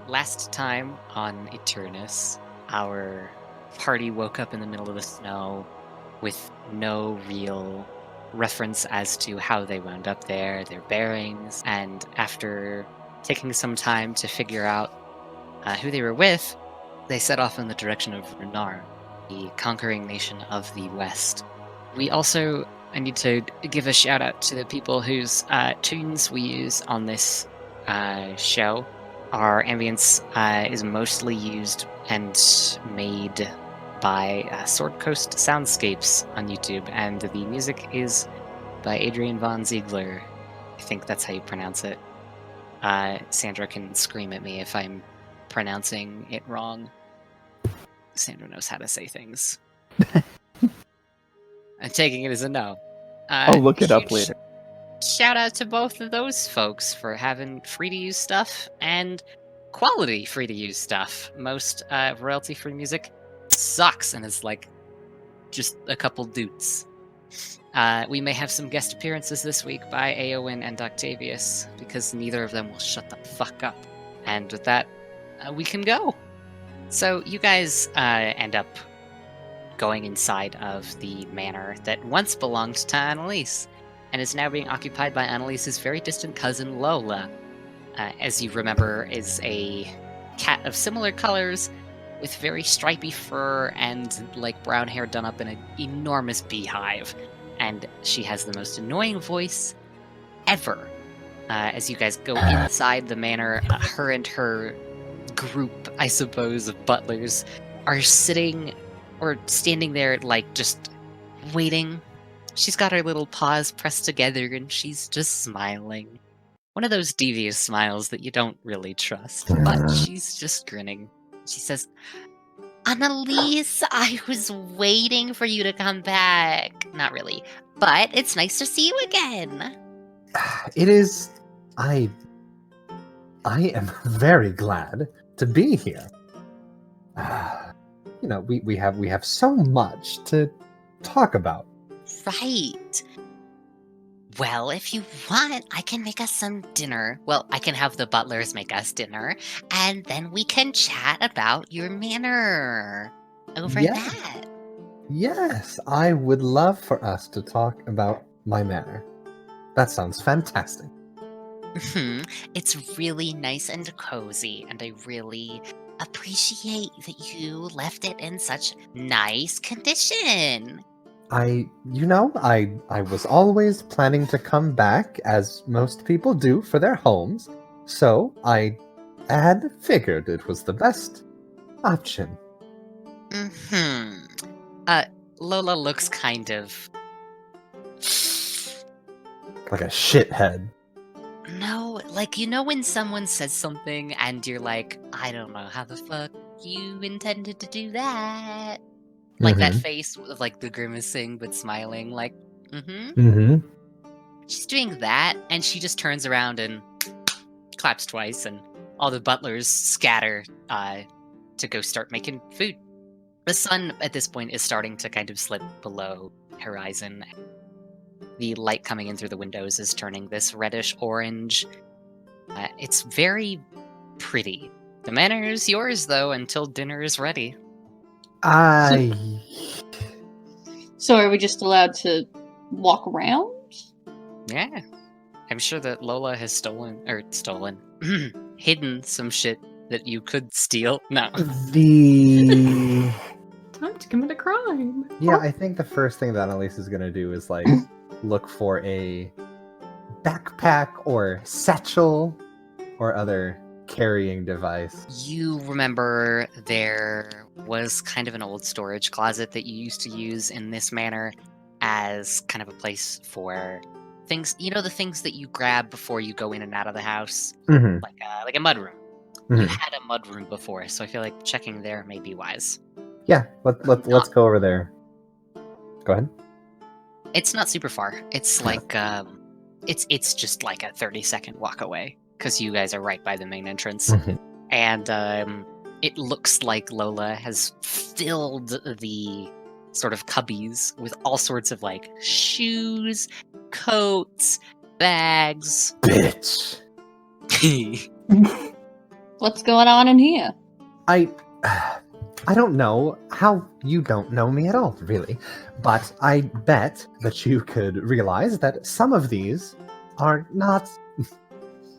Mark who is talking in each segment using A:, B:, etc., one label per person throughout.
A: last time on Eternus, our party woke up in the middle of the snow with no real reference as to how they wound up there, their bearings, and after taking some time to figure out who they were with, they set off in the direction of Runar, the conquering nation of the West. We also I need to give a shout out to the people whose tunes we use on this show. Our ambience is mostly used and made by Sword Coast Soundscapes on YouTube, and the music is by Adrian Von Ziegler. I think that's how you pronounce it. Sandra can scream at me if I'm pronouncing it wrong. Sandra knows how to say things. I'm taking it as a no.
B: I'll look it up
A: Huge
B: later.
A: shout out to both of those folks for having free to use stuff and quality free to use stuff. Most royalty free music sucks and is like just a couple doots. We may have some guest appearances this week by Aowen and Octavius because neither of them will shut the fuck up. And with that, we can go. So you guys end up going inside of the manor that once belonged to Anelise and is now being occupied by Anelise's very distant cousin Lola. As you remember, is a cat of similar colors with very stripy fur and like brown hair done up in an enormous beehive. And she has the most annoying voice ever. As you guys go inside the manor, her and her group, I suppose, of butlers are sitting or standing there like just waiting. She's got her little paws pressed together and she's just smiling. One of those devious smiles that you don't really trust, but she's just grinning. She says, Annalise, I was waiting for you to come back. Not really, but it's nice to see you again.
B: It is. I am very glad to be here. We have so much to talk about.
A: Right. Well, if you want, I can make us some dinner. Well, I can have the butlers make us dinner, and then we can chat about your manor over that.
B: Yes, I would love for us to talk about my manor. That sounds fantastic.
A: It's really nice and cozy, and I really appreciate that you left it in such nice condition.
B: I was always planning to come back, as most people do, for their homes, so I had figured it was the best option.
A: Lola looks kind of...
B: Like a shithead.
A: No, like, you know when someone says something and you're like, I don't know how the fuck you intended to do that? Like that face of like the grimacing but smiling, like, She's doing that, and she just turns around and claps twice, and all the butlers scatter to go start making food. The sun at this point is starting to kind of slip below horizon. The light coming in through the windows is turning this reddish orange. It's very pretty. The manor is yours, though, until dinner is ready.
C: So are we just allowed to walk around?
A: Yeah. I'm sure that Lola has hidden some shit that you could steal. No.
D: Time to commit a crime.
B: Yeah, I think the first thing that Anelise is gonna do is like look for a backpack or satchel or other carrying device.
A: You remember there was kind of an old storage closet that you used to use in this manor as kind of a place for things, the things that you grab before you go in and out of the house, like a mudroom. You had a mudroom before, so I feel like checking there may be wise.
B: Yeah, let's go over there. Go ahead.
A: It's not super far. It's like it's just like a 30-second walk away because you guys are right by the main entrance, and it looks like Lola has filled the sort of cubbies with all sorts of like shoes, coats, bags.
B: Bitch.
C: What's going on in here?
B: I don't know how you don't know me at all, really. But I bet that you could realize that some of these are not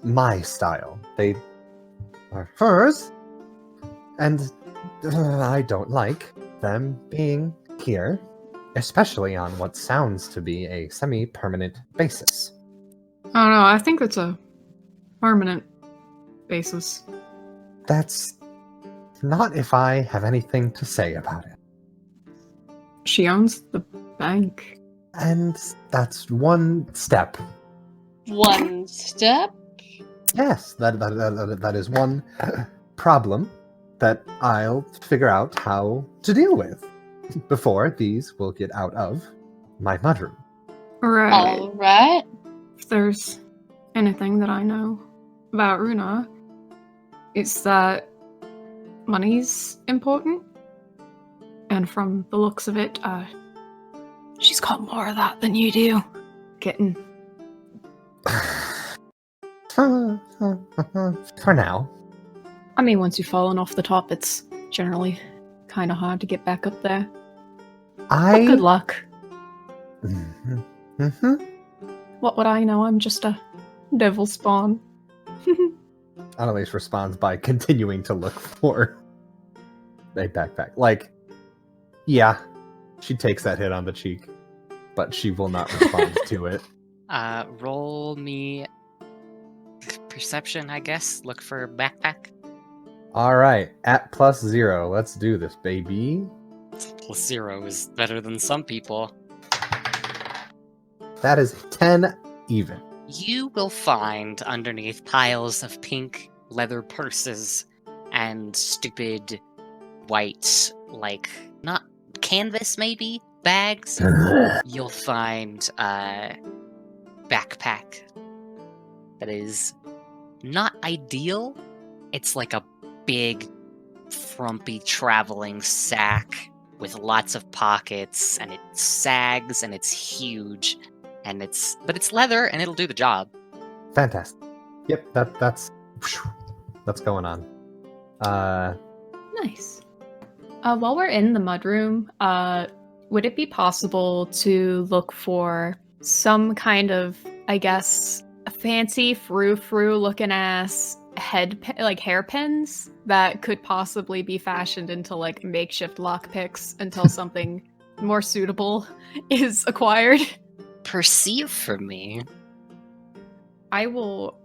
B: my style. They are hers, and I don't like them being here, especially on what sounds to be a semi-permanent basis.
D: I don't know. I think it's a permanent basis.
B: That's not if I have anything to say about it.
D: She owns the bank.
B: And that's one step.
C: One step?
B: Yes, that is one problem that I'll figure out how to deal with before these will get out of my mudroom.
D: Right.
C: Alright.
D: If there's anything that I know about Runa, it's that money's important. And from the looks of it, she's got more of that than you do. Getting.
B: For now.
D: I mean, once you've fallen off the top, it's generally kind of hard to get back up there. But good luck.
B: Mm-hmm.
D: What would I know? I'm just a devil spawn.
B: Anelise responds by continuing to look for a backpack. Like, yeah, she takes that hit on the cheek, but she will not respond to it.
A: Roll me perception, I guess. Look for backpack.
B: All right, at +0. Let's do this, baby.
A: +0 is better than some people.
B: That is 10 even.
A: You will find underneath piles of pink leather purses and stupid white, like, not canvas maybe, bags. You'll find a backpack that is not ideal. It's like a big, frumpy traveling sack with lots of pockets, and it sags and it's huge. But it's leather, and it'll do the job.
B: Fantastic. Yep, that's going on.
D: Nice. While we're in the mudroom, would it be possible to look for some kind of, I guess, a fancy frou-frou looking ass hairpins that could possibly be fashioned into like makeshift lockpicks until something more suitable is acquired?
A: Perceive for me.
D: I will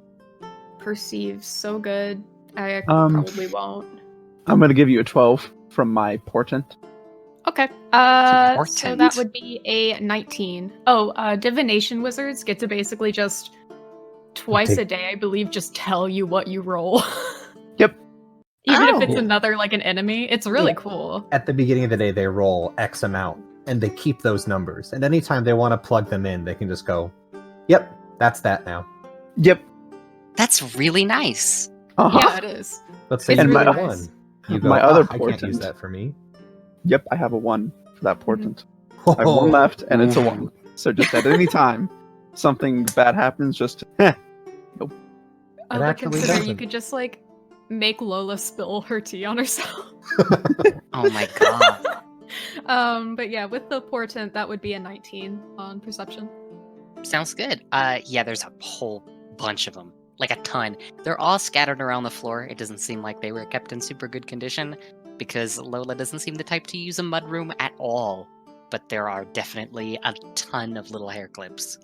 D: perceive so good. I probably won't.
E: I'm gonna give you a 12 from my portent.
D: Okay. So
A: Important.
D: that would be a 19. Oh, divination wizards get to basically just twice a day, I believe, just tell you what you roll.
E: Yep.
D: Even if it's
B: Oh.
D: another like an enemy, it's really
B: Yeah.
D: cool.
B: At the beginning of the day, they roll X amount, and they keep those numbers. And anytime they want to plug them in, they can just go, "Yep, that's that now."
E: Yep.
A: That's really nice.
E: Uh-huh.
D: Yeah, it is.
B: Let's say
D: It's
B: you
E: really
B: roll
D: nice.
B: one. You go,
E: My other
B: I can't use
E: portent.
B: that for me.
E: Yep, I have a 1 for that portent. I have 1 left, and it's a 1. So just at any time something bad happens, just
D: But
B: actually
D: consider you
B: doesn't.
D: could just like make Lola spill her tea on herself.
A: Oh my god.
D: But yeah, with the portent, that would be a 19 on perception.
A: Sounds good. Yeah, there's a whole bunch of them. Like a ton. They're all scattered around the floor. It doesn't seem like they were kept in super good condition, because Lola doesn't seem the type to use a mudroom at all. But there are definitely a ton of little hair clips.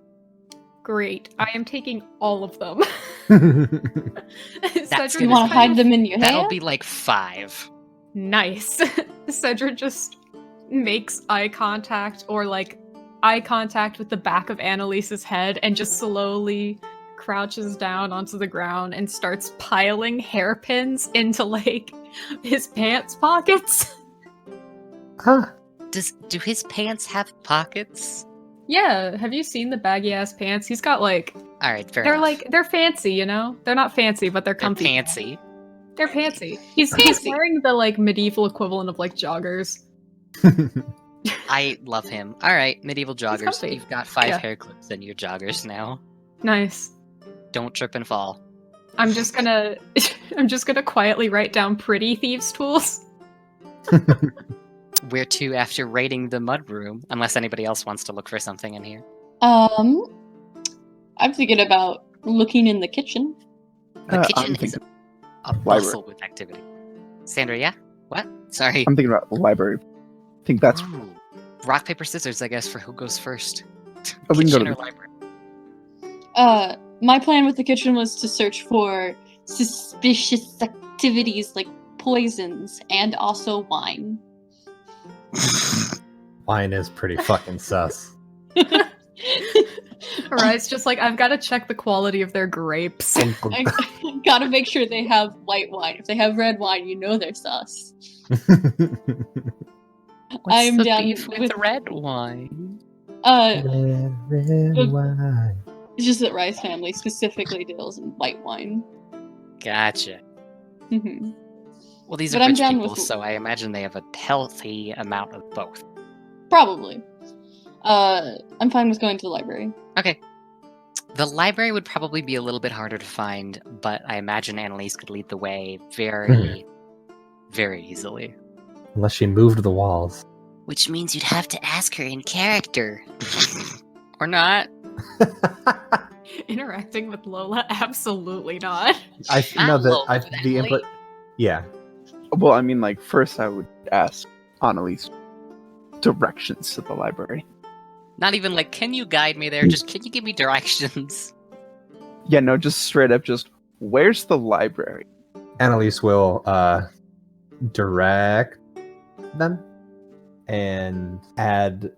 D: Great. I am taking all of them.
A: That's
D: Cedric
C: You
A: gonna
C: want
A: be-
C: to hide them in your hair?
A: That'll be like 5.
D: Nice. Cedric just makes eye contact or like eye contact with the back of Annalise's head and just slowly crouches down onto the ground and starts piling hairpins into like his pants pockets.
B: Ah,
A: Do his pants have pockets?
D: Yeah, have you seen the baggy ass pants? He's got like
A: Alright, fair
D: they're
A: enough.
D: like they're fancy, you know? They're not fancy, but they're
A: They're
D: comfy.
A: fancy.
D: They're fancy. He's
A: Fancy.
D: wearing the like medieval equivalent of like joggers.
A: I love him. Alright, medieval joggers.
D: comfy.
A: You've got 5
D: Yeah.
A: hair clips in your joggers now.
D: Nice.
A: Don't trip and fall.
D: I'm just gonna quietly write down pretty thieves' tools.
A: Where to after raiding the mudroom? Unless anybody else wants to look for something in here.
C: I'm thinking about looking in the kitchen.
A: The
E: I'm
A: kitchen is
E: thinking
A: a bustle with activity. Sandra, yeah? What? Sorry.
E: I'm thinking about the library. I think that's.
A: Ooh. Rock, paper, scissors, I guess, for who goes first.
E: Oh, we can go
A: Kitchen
E: to
A: or
E: the-
A: library?
C: My plan with the kitchen was to search for suspicious activities like poisons and also wine.
B: Wine is pretty fucking sus.
D: Rye's just like, I've got to check the quality of their grapes.
C: I gotta make sure they have white wine. If they have red wine, you know they're sus.
A: What's
C: I'm
A: the
C: down
A: beef
C: with-
A: with red wine?
B: Red wine.
C: It's just that Rice family specifically deals in white wine.
A: Gotcha.
C: Mhm.
A: Well, these
C: But
A: are
C: I'm
A: rich
C: down
A: people,
C: with-
A: so I imagine they have a healthy amount of both.
C: Probably. I'm fine with going to the library.
A: Okay. The library would probably be a little bit harder to find, but I imagine Anelise could lead the way very, very easily.
B: Unless she moved the walls.
A: Which means you'd have to ask her in character. Or not.
D: Interacting with Lola? Absolutely not.
B: No,
A: Lola,
B: the input.
A: Emily.
B: Yeah.
E: Well, I mean, like, first I would ask Annalise directions to the library.
A: Not even like, can you guide me there? Just, can you give me directions?
E: Yeah, no, just straight up, just where's the library?
B: Annalise will direct them and add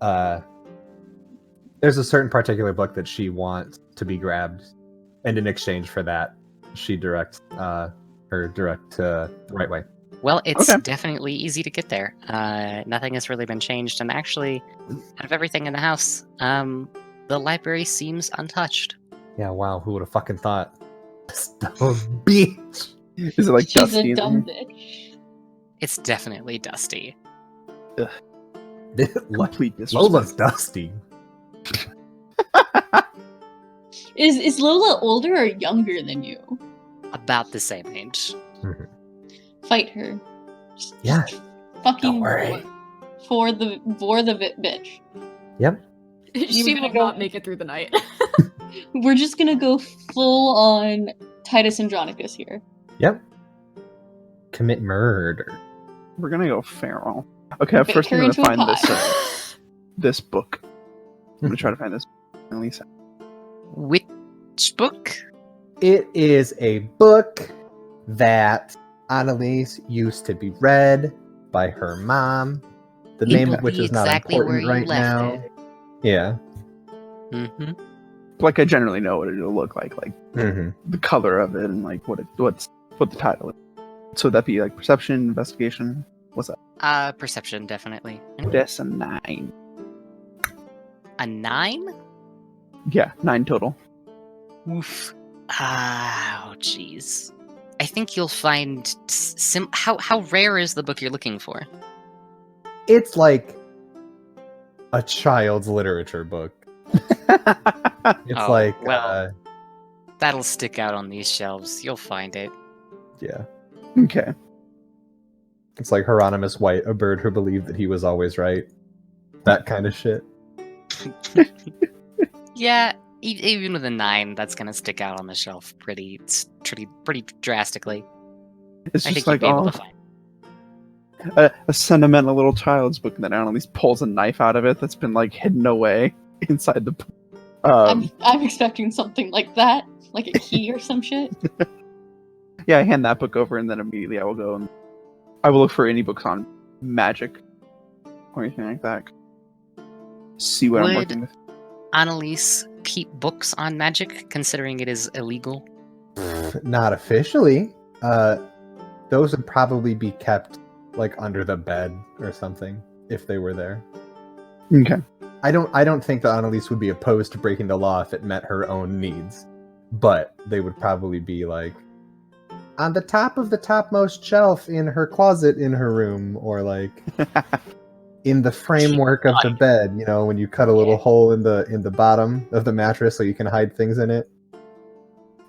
B: there's a certain particular book that she wants to be grabbed, and in exchange for that she directs her direct to the right way.
A: Well, it's
E: Okay.
A: definitely easy to get there. Nothing has really been changed, and actually, out of everything in the house, the library seems untouched.
B: Yeah, wow, who would have fucking thought? Stone bitch.
E: Is it like
C: She's
E: dusty
C: a
E: in
C: dumb
E: here?
C: bitch.
A: It's definitely dusty.
E: Complete disrespect.
B: Lola's dusty.
C: Is Lola older or younger than you?
A: About the same age.
C: Fight her. Just
B: Yeah.
C: Fucking
B: Don't worry.
C: for the bitch.
B: Yep.
D: She
C: gonna
D: will
C: go-
D: not make it through the night.
C: We're just gonna go full on Titus Andronicus here.
B: Yep. Commit murder.
E: We're gonna go feral. Okay,
C: Bake
E: first
C: her
E: I'm gonna
C: into a
E: find
C: pie.
E: this book. I'm gonna try to find this. Annalise.
A: Which book?
B: It is a book that Annalise used to be read by her mom, the
A: It
B: name
A: will
B: of which
A: be
B: is not
A: exactly where
B: important
A: you
B: right
A: left
B: now.
A: it.
B: Yeah.
A: Mm-hmm.
E: Like I generally know what it'll look like
B: Mm-hmm.
E: the color of it and like what the title is. So that'd be like perception, investigation. What's that?
A: Perception, definitely.
E: That's a 9.
A: A 9?
E: Yeah, 9 total.
A: Oof. Oh, jeez. I think you'll find how rare is the book you're looking for?
B: It's like a child's literature book. It's
A: Oh,
B: like,
A: well. That'll stick out on these shelves. You'll find it.
B: yeah.
E: Okay.
B: It's like Hieronymus White, a bird who believed that he was always right. That kind of shit.
A: Yeah, even with a 9, that's gonna stick out on the shelf pretty drastically.
E: It's
A: I
E: just
A: think you'd
E: like
A: be able to find.
E: a sentimental little child's book, and then Annalise pulls a knife out of it that's been like hidden away inside the book.
C: I'm expecting something like that, like a key or some shit.
E: Yeah, I hand that book over, and then immediately I will go and I will look for any books on magic or anything like that. See what I'm
A: Would-
E: working with.
A: Annalise keep books on magic, considering it is illegal?
B: Not officially. Those would probably be kept like under the bed or something if they were there.
E: Okay.
B: I don't think that Annalise would be opposed to breaking the law if it met her own needs, but they would probably be like on the top of the topmost shelf in her closet in her room, or like in the framework of the bed. You know, when you cut a little hole in the bottom of the mattress so you can hide things in it.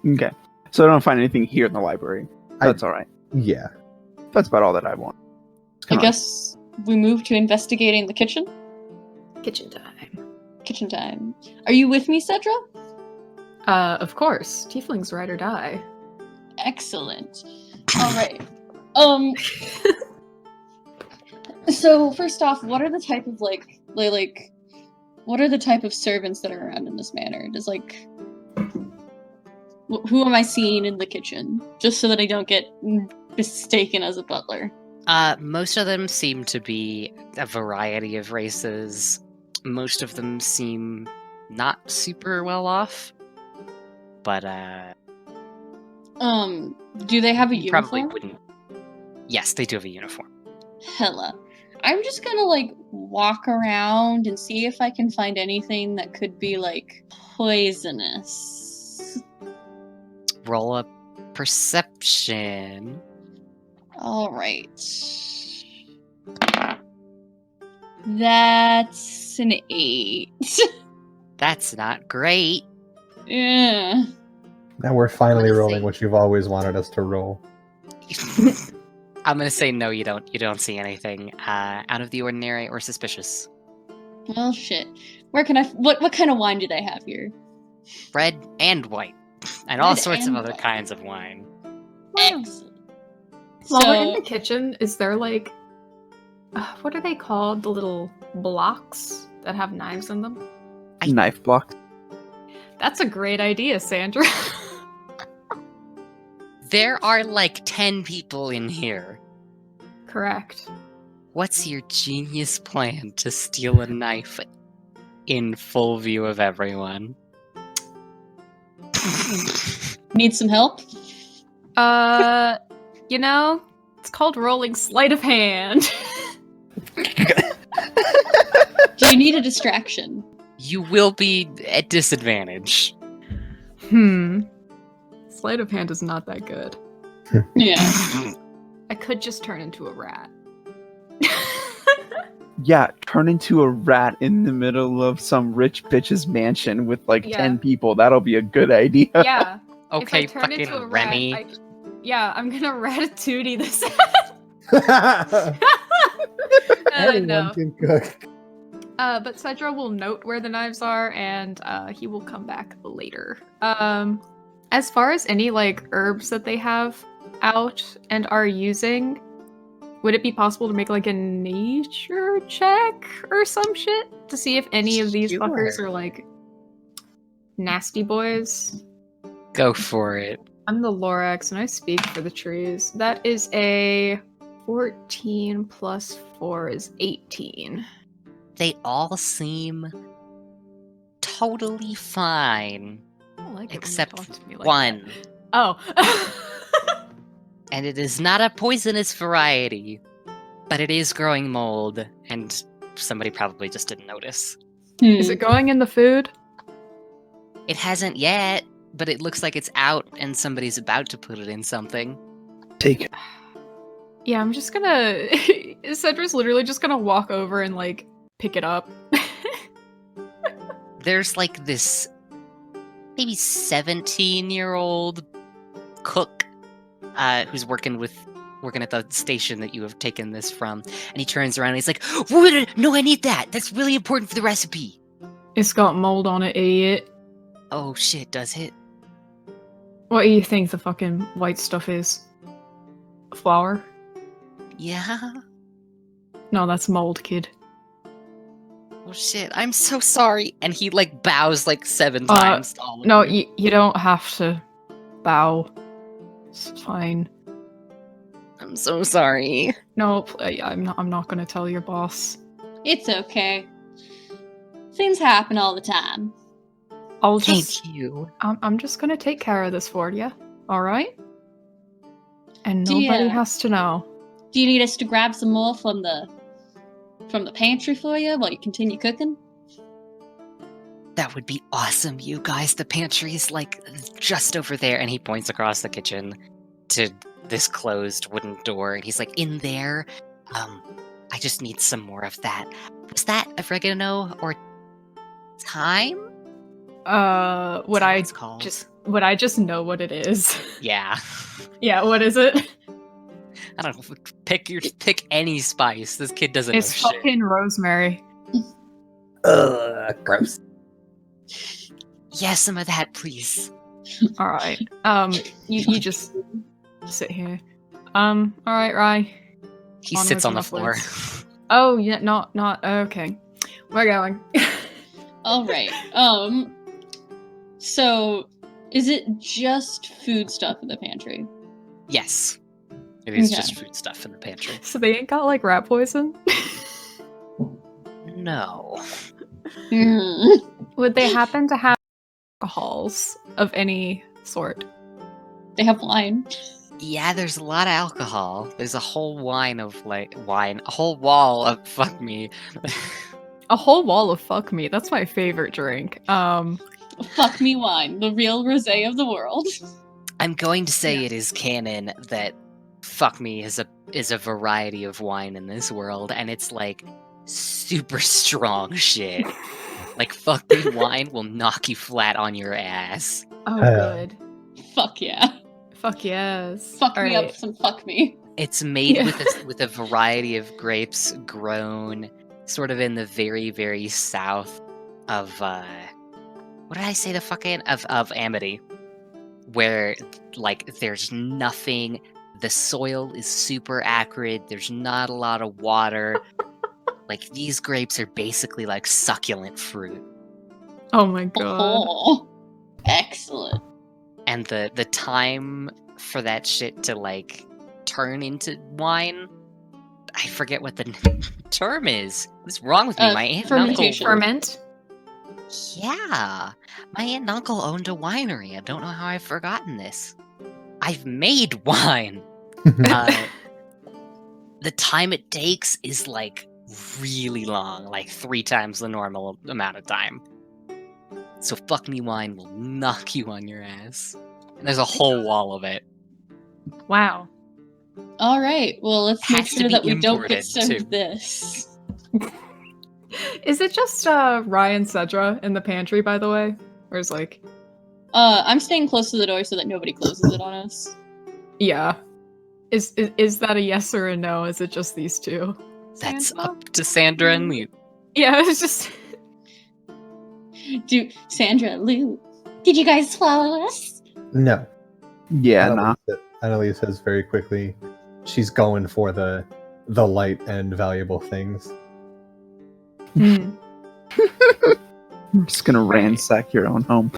E: Okay. So I don't find anything here in the library. That's all right.
B: Yeah.
E: That's about all that I want.
C: I guess we move to investigating the kitchen.
D: Kitchen time.
C: Kitchen time. Are you with me, Cedra?
D: Of course. Tieflings ride or die.
C: Excellent. All right. So first off, what are the type of what are the type of servants that are around in this manor? Does who am I seeing in the kitchen? Just so that I don't get mistaken as a butler.
A: Most of them seem to be a variety of races. Most of them seem not super well off. But,
C: do they have a
A: you probably
C: uniform?
A: wouldn't. Yes, they do have a uniform.
C: Hella. I'm just gonna, walk around and see if I can find anything that could be, poisonous.
A: Roll a perception.
C: Alright. That's an 8.
A: That's not great.
C: Yeah.
B: Now we're finally
A: Let's
B: rolling
A: see.
B: what you've always wanted us to roll.
A: I'm gonna say no, you don't. You don't see anything out of the ordinary or suspicious.
C: Well, shit. Where can I... What kind of wine do they have here?
A: Red and white. And all
C: Red
A: sorts of
C: and
A: other
C: white.
A: kinds of wine.
C: Excellent.
D: While we're in the kitchen, is there what are they called? The little blocks that have knives in them?
E: Knife block.
D: That's a great idea, Sandra.
A: There are 10 people in here.
D: Correct.
A: What's your genius plan to steal a knife in full view of everyone?
C: Need some help?
D: It's called rolling sleight of hand.
C: Do you need a distraction?
A: You will be at disadvantage.
D: Sleight of hand is not that good.
C: Yeah.
D: I could just turn into a rat.
E: Yeah, turn into a rat in the middle of some rich bitch's mansion with 10 people. That'll be a good idea.
D: Yeah.
A: Okay,
D: if I turn into
A: fucking
D: a rat,
A: Remy.
D: I'm gonna ratatouille this.
B: Anyone
D: No.
B: can cook.
D: But Cedra will note where the knives are, and he will come back later. As far as any herbs that they have out and are using, would it be possible to make a nature check or some shit to see if any of these fuckers
A: Sure.
D: are nasty boys?
A: Go for it.
D: I'm the Lorax, and I speak for the trees. That is a 14 plus 4 is 18.
A: They all seem totally fine,
D: I don't like it when you
A: except
D: talk to me like
A: one.
D: that. Oh.
A: And it is not a poisonous variety, but it is growing mold, and somebody probably just didn't notice.
D: Is it going in the food?
A: It hasn't yet, but it looks like it's out, and somebody's about to put it in something.
E: Take it.
D: Yeah, I'm just gonna... Cedra's literally just gonna walk over and, pick it up.
A: There's this maybe 17-year-old cook who's working at the station that you have taken this from, and he turns around and he's like, "No, I need that. That's really important for the recipe."
D: It's got mold on it, idiot.
A: Oh shit, does it?
D: What do you think the fucking white stuff is? Flour?
A: Yeah.
D: No, that's mold, kid.
A: Oh shit, I'm so sorry. And he bows 7 times to all of
D: No,
A: you.
D: you don't have to bow. It's fine.
A: I'm so sorry.
D: No, I'm not gonna tell your boss.
C: It's okay. Things happen all the time.
D: I'll just...
A: Thank you.
D: I'm just gonna take care of this for you, alright? And
C: Do
D: nobody
C: ya-
D: has to know.
C: Do you need us to grab some more from the pantry for you while you continue cooking?
A: That would be awesome, you guys. The pantry's just over there, and he points across the kitchen to this closed wooden door, and he's in there. I just need some more of that. Was that oregano or thyme?
D: Would I
A: It's called.
D: would I just know what it is?
A: Yeah.
D: Yeah, what is it?
A: I don't know. Pick any spice. This kid doesn't
D: It's
A: know shit.
D: fucking rosemary.
B: Ugh, gross.
A: Yeah, some of that, please.
D: All right. You just sit here. All right, Rye.
A: He
D: Onwards
A: sits on
D: and
A: the floor.
D: upwards. Oh, yeah, not okay. We're going.
C: All right. So, is it just food stuff in the pantry?
A: Yes. It is
C: Okay.
A: just food stuff in the pantry.
D: So they ain't got like rat poison?
A: No.
D: Would they happen to have alcohols of any sort?
C: They have wine.
A: Yeah, there's a lot of alcohol. There's a whole wine, a whole wall of fuck me.
D: A whole wall of fuck me. That's my favorite drink.
C: Fuck me wine, the real rosé of the world.
A: I'm going to say it is canon that fuck me is a variety of wine in this world, and it's like super strong shit. Like fuck me wine will knock you flat on your ass.
D: Oh, good.
C: Fuck yeah.
D: Fuck yes.
C: Fuck
D: All
C: me
D: right.
C: up some fuck me.
A: It's made
D: Yeah.
A: with a variety of grapes grown sort of in the very, very south of what did I say the fucking of Amity, where like there's nothing, the soil is super acrid, there's not a lot of water. Like these grapes are basically like succulent fruit.
D: Oh my god.
C: Oh, excellent.
A: And the time for that shit to like turn into wine, I forget what the term is. What's wrong with me? My aunt and uncle
C: fermentation.
D: Ferment?
A: Yeah, my aunt and uncle owned a winery. I don't know how I've forgotten this. I've made wine. The time it takes is like really long, like 3 times the normal amount of time. So fuck me wine will knock you on your ass. And there's a whole wall of it.
D: Wow.
C: All right. Well, let's make
A: Has to
C: sure
A: be
C: that we don't
A: imported,
C: get served
A: too.
C: this.
D: Is it just Ryan Cedra in the pantry, by the way? Or is like,
C: I'm staying close to the door so that nobody closes it on us.
D: yeah. Is that a yes or a no? Is it just these two?
A: That's
D: Sandra?
A: up to Sandra and me.
D: Yeah, it's just
C: Sandra, Lou, did you guys follow us?
B: No.
E: Yeah, nah.
B: Anelise says very quickly, she's going for the light and valuable things.
E: I'm just gonna ransack your own home.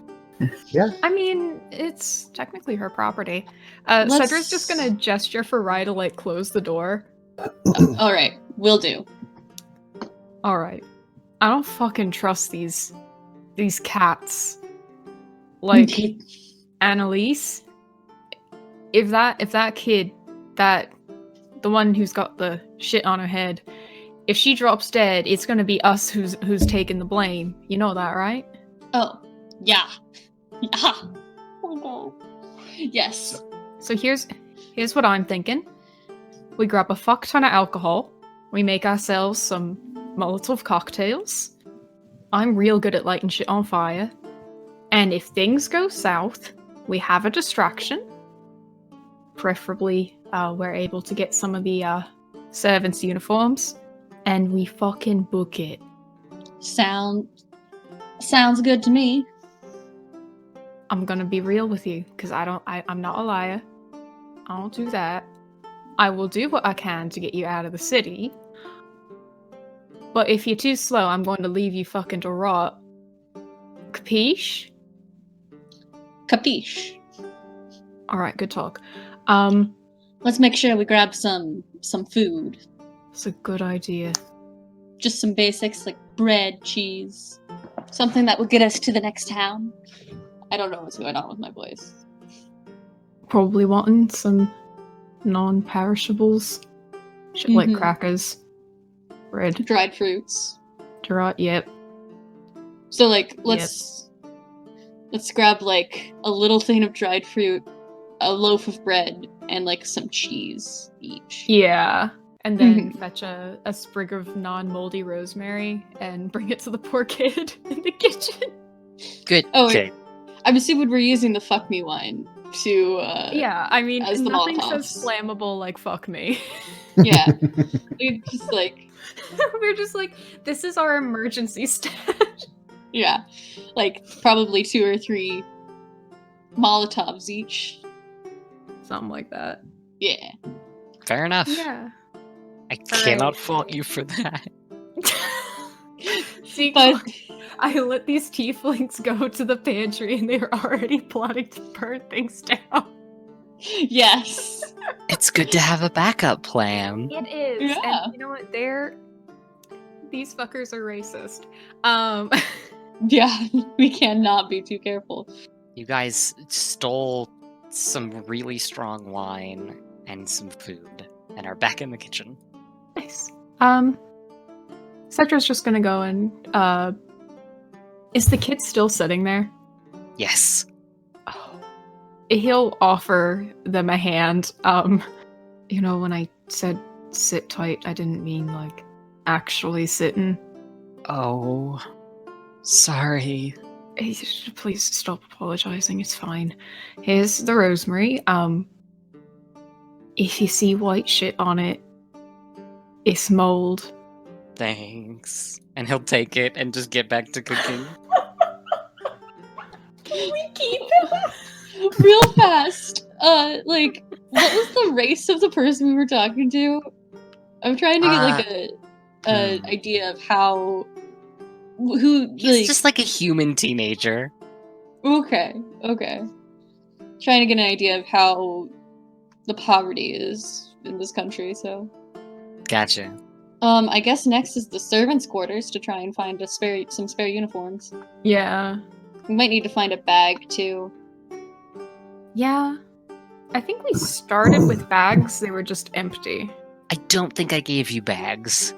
D: I mean, it's technically her property.
C: Let's-
D: Cedra's just gonna gesture for Rye to like close the door.
C: All right, will do.
D: Alright. I don't fucking trust these cats. Like Anelise. If that kid, the one who's got the shit on her head, if she drops dead, it's gonna be us who's taking the blame. You know that, right?
C: Oh, yeah. Yeah. Oh no. Yes.
D: So here's what I'm thinking. We grab a fuck ton of alcohol. We make ourselves some Molotov cocktails. I'm real good at lighting shit on fire. And if things go south, we have a distraction. Preferably, we're able to get some of the servants' uniforms, and we fucking book it.
C: Sounds good to me.
D: I'm gonna be real with you, because I'm not a liar. I don't do that. I will do what I can to get you out of the city. But if you're too slow, I'm going to leave you fucking to rot. Capiche?
C: Capiche.
D: Alright, good talk.
C: Let's make sure we grab some food.
D: It's a good idea.
C: Just some basics like bread, cheese. Something that will get us to the next town. I don't know what's going on with my voice.
D: Probably wanting some non-perishables. Shit like
C: Mhm.
D: crackers. Bread.
C: Dried fruits.
D: To rot, yep.
C: So like let's grab like a little thing of dried fruit, a loaf of bread, and like some cheese each.
D: Yeah. And then fetch a sprig of non-moldy rosemary and bring it to the poor kid in the kitchen.
A: Good.
C: Oh,
A: Okay.
C: I'm assuming we're using the fuck me line to
D: Yeah, I mean,
C: as the
D: nothing says
C: Molotovs.
D: flammable like fuck me.
C: Yeah. We just like
D: We're just like, this is our emergency stash.
C: yeah. Like probably 2 or 3 Molotovs each.
D: Something like that.
C: Yeah.
A: Fair enough.
D: Yeah.
A: I
D: All
A: cannot
D: right.
A: fault you for that.
D: See,
C: But
D: I let these tieflings go to the pantry and they were already plotting to burn things down.
C: yes.
A: It's good to have a backup plan.
D: It is.
C: Yeah.
D: And you know what? These fuckers are racist.
C: Yeah, we cannot be too careful.
A: You guys stole some really strong wine and some food and are back in the kitchen.
D: Nice. Cedra's just gonna go and, is the kid still sitting there?
A: Yes.
D: Oh. He'll offer them a hand. You know, when I said sit tight, I didn't mean, like, actually sitting.
A: Oh. Sorry.
D: Please stop apologizing, it's fine. Here's the rosemary. If you see white shit on it, it's mold.
A: Thanks. And he'll take it and just get back to cooking.
D: Can we keep him?
C: Real fast. Like, what was the race of the person we were talking to? I'm trying to get like a idea of how who
A: He's
C: like
A: just like a human teenager.
C: okay. Trying to get an idea of how the poverty is in this country, so
A: Gotcha.
C: I guess next is the servants' quarters to try and find some spare uniforms.
D: Yeah.
C: We might need to find a bag too.
D: Yeah. I think we started with bags, they were just empty.
A: I don't think I gave you bags.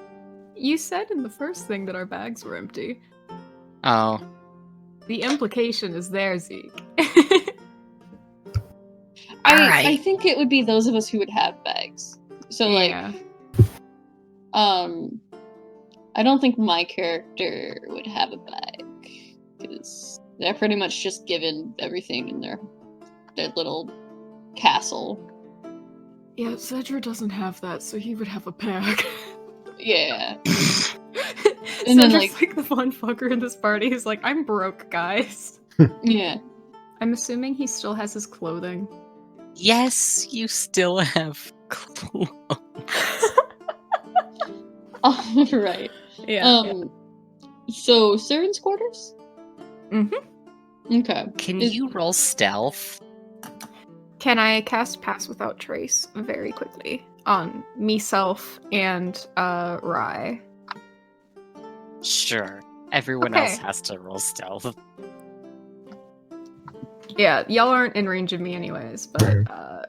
D: You said in the first thing that our bags were empty.
A: Oh.
D: The implication is there, Zeke.
A: Alright.
C: I think it would be those of us who would have bags. So
D: Yeah.
C: I don't think my character would have a bag because they're pretty much just given everything in their little castle.
D: Yeah, Cedra doesn't have that, so he would have a bag.
C: Yeah.
D: And
C: then,
D: Cedra's like the fun fucker in this party. He's like, I'm broke, guys.
C: Yeah.
D: I'm assuming he still has his clothing.
A: Yes, you still have clothes.
C: Oh, right.
D: Yeah.
C: So servants' quarters?
D: Mm-hmm.
C: Okay.
A: Can you roll stealth?
D: Can I cast Pass Without Trace very quickly on myself and Rye?
A: Sure. Everyone
D: Okay.
A: else has to roll stealth.
D: Yeah, y'all aren't in range of me anyways, but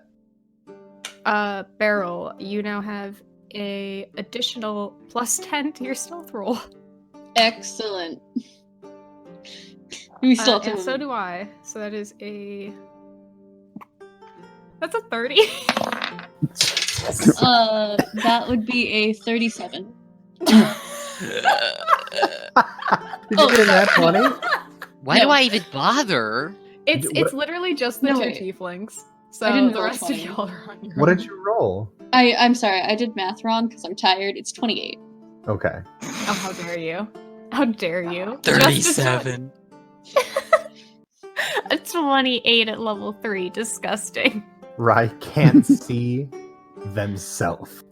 D: Beryl, you now have a additional +10 to your stealth roll.
C: Excellent. We still have
D: And
C: to
D: so do I. So that is that's a 30.
C: that would be a 37.
B: Did you get a nat 20?
A: Why
C: No.
A: do I even bother?
D: It's literally just the
C: No,
D: two
C: wait.
D: tieflings.
C: I
D: So
C: didn't
D: the
C: roll
D: rest
C: 20.
D: of y'all are on your
B: What
D: own.
B: did you roll?
C: I'm sorry, I did math wrong because I'm tired. It's 28.
B: Okay.
D: Oh, how dare you? How dare you?
A: 37.
D: A 28 at level 3. Disgusting.
B: Rye can't see themselves.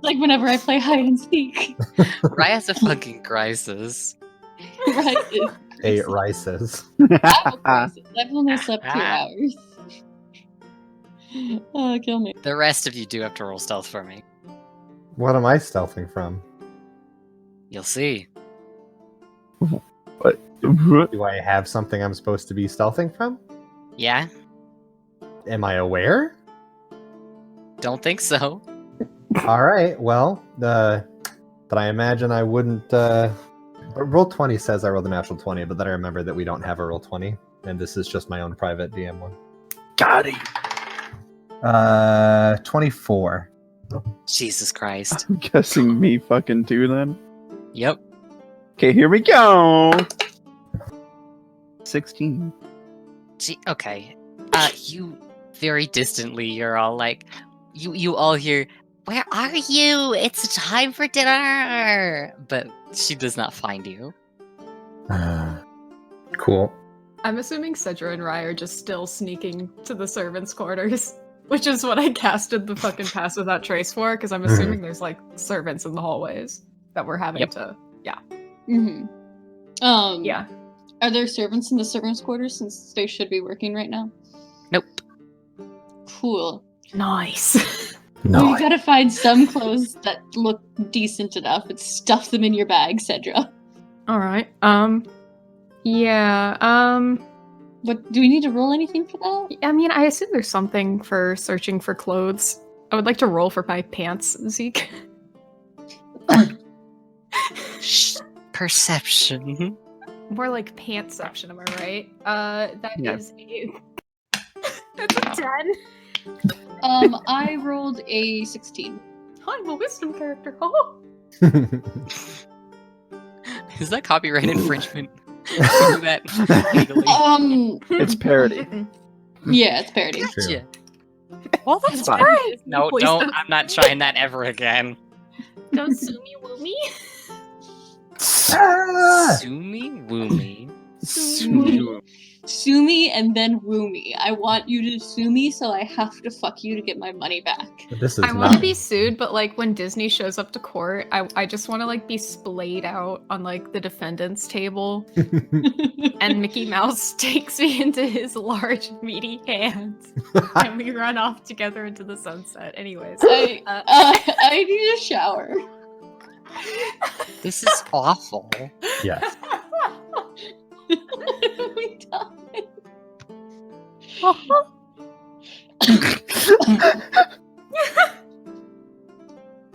C: Like whenever I play hide and seek.
A: Rye has a fucking crisis.
C: Right?
B: A Rices.
C: I have a crisis. I've only slept 2 hours. Oh, kill me.
A: The rest of you do have to roll stealth for me.
B: What am I stealthing from?
A: You'll see.
B: Do I have something I'm supposed to be stealthing from?
A: Yeah?
B: Am I aware?
A: Don't think so.
B: Alright, well, but I imagine I wouldn't, but roll 20 says I rolled a natural 20, but then I remember that we don't have a roll 20, and this is just my own private DM one.
E: Got it.
B: 24.
A: Jesus Christ.
E: I'm guessing me fucking too then.
A: Yep.
E: Okay, here we go. 16.
A: Gee, okay. You very distantly, you're all like, you all hear, "Where are you? It's time for dinner!" But she does not find you.
B: Cool.
D: I'm assuming Cedra and Rye are just still sneaking to the servants' quarters, which is what I casted the fucking Pass Without Trace for, because I'm assuming there's like servants in the hallways that we're having
A: Yep.
D: to.
C: Mm-hmm.
D: Yeah.
C: Are there servants in the servants' quarters since they should be working right now?
A: Nope.
C: Cool.
D: Nice.
C: Well,
B: No.
C: you gotta find some clothes that look decent enough and stuff them in your bag, Cedra.
D: All right. Yeah.
C: But do we need to roll anything for that?
D: I mean, I assume there's something for searching for clothes. I would like to roll for my pants, Zeke.
A: Perception.
D: More like pantception, am I right? That
E: Yeah.
D: is a. That's a 10.
C: I rolled a 16.
D: I'm a wisdom character. Oh.
A: Is that copyright infringement? Do that legally.
E: It's parody.
C: Yeah, it's parody.
B: True.
A: Yeah. Well, that's
E: Fine.
A: fine. No,
D: Please
A: don't.
D: don't.
A: I'm not trying that ever again.
D: Don't sue me, woo me.
B: Ah!
A: Sue me, woo me.
C: Sue me and then woo me. I want you to sue me, so I have to fuck you to get my money back.
B: This is
D: I want to
B: not.
D: be sued, but like when Disney shows up to court, I just want to like be splayed out on like the defendant's table, and Mickey Mouse takes me into his large meaty hands, and we run off together into the sunset. Anyways,
C: I need a shower.
A: This is awful.
B: Yes.
C: What have we done?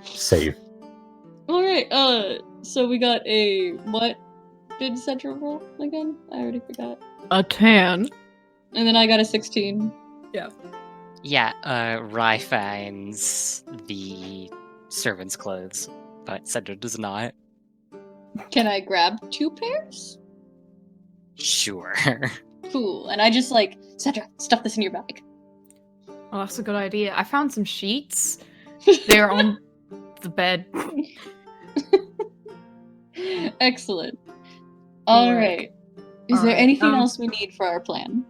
B: Save.
C: Alright, so we got a what did Cedra roll again? I already forgot.
D: a 10.
C: And then I got a 16.
A: Yeah, Rye finds the servant's clothes, but Cedra does not.
C: Can I grab 2 pairs?
A: Sure.
C: Cool. And I just like, Cedra, stuff this in your bag.
D: Oh, that's a good idea. I found some sheets. They're on the bed.
C: Excellent. Alright. Is there
D: Alright,
C: anything else we need for our plan?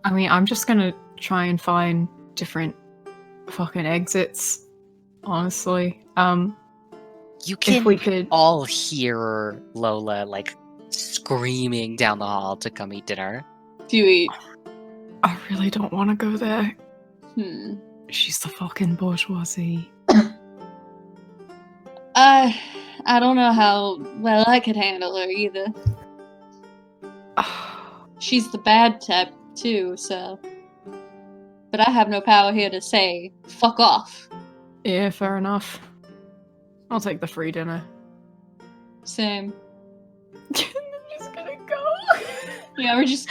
D: I mean, I'm just gonna try and find different fucking exits. Honestly,
A: You
D: if
A: can
D: we could.
A: all hear Lola like screaming down the hall to come eat dinner.
C: Do we?
D: I really don't want to go there.
C: Hmm.
D: She's the fucking bourgeoisie.
C: I don't know how well I could handle her either. She's the bad type too, so. But I have no power here to say fuck off.
D: Yeah, fair enough. I'll take the free dinner.
C: Same.
D: I'm just gonna go.
C: Yeah, we're just.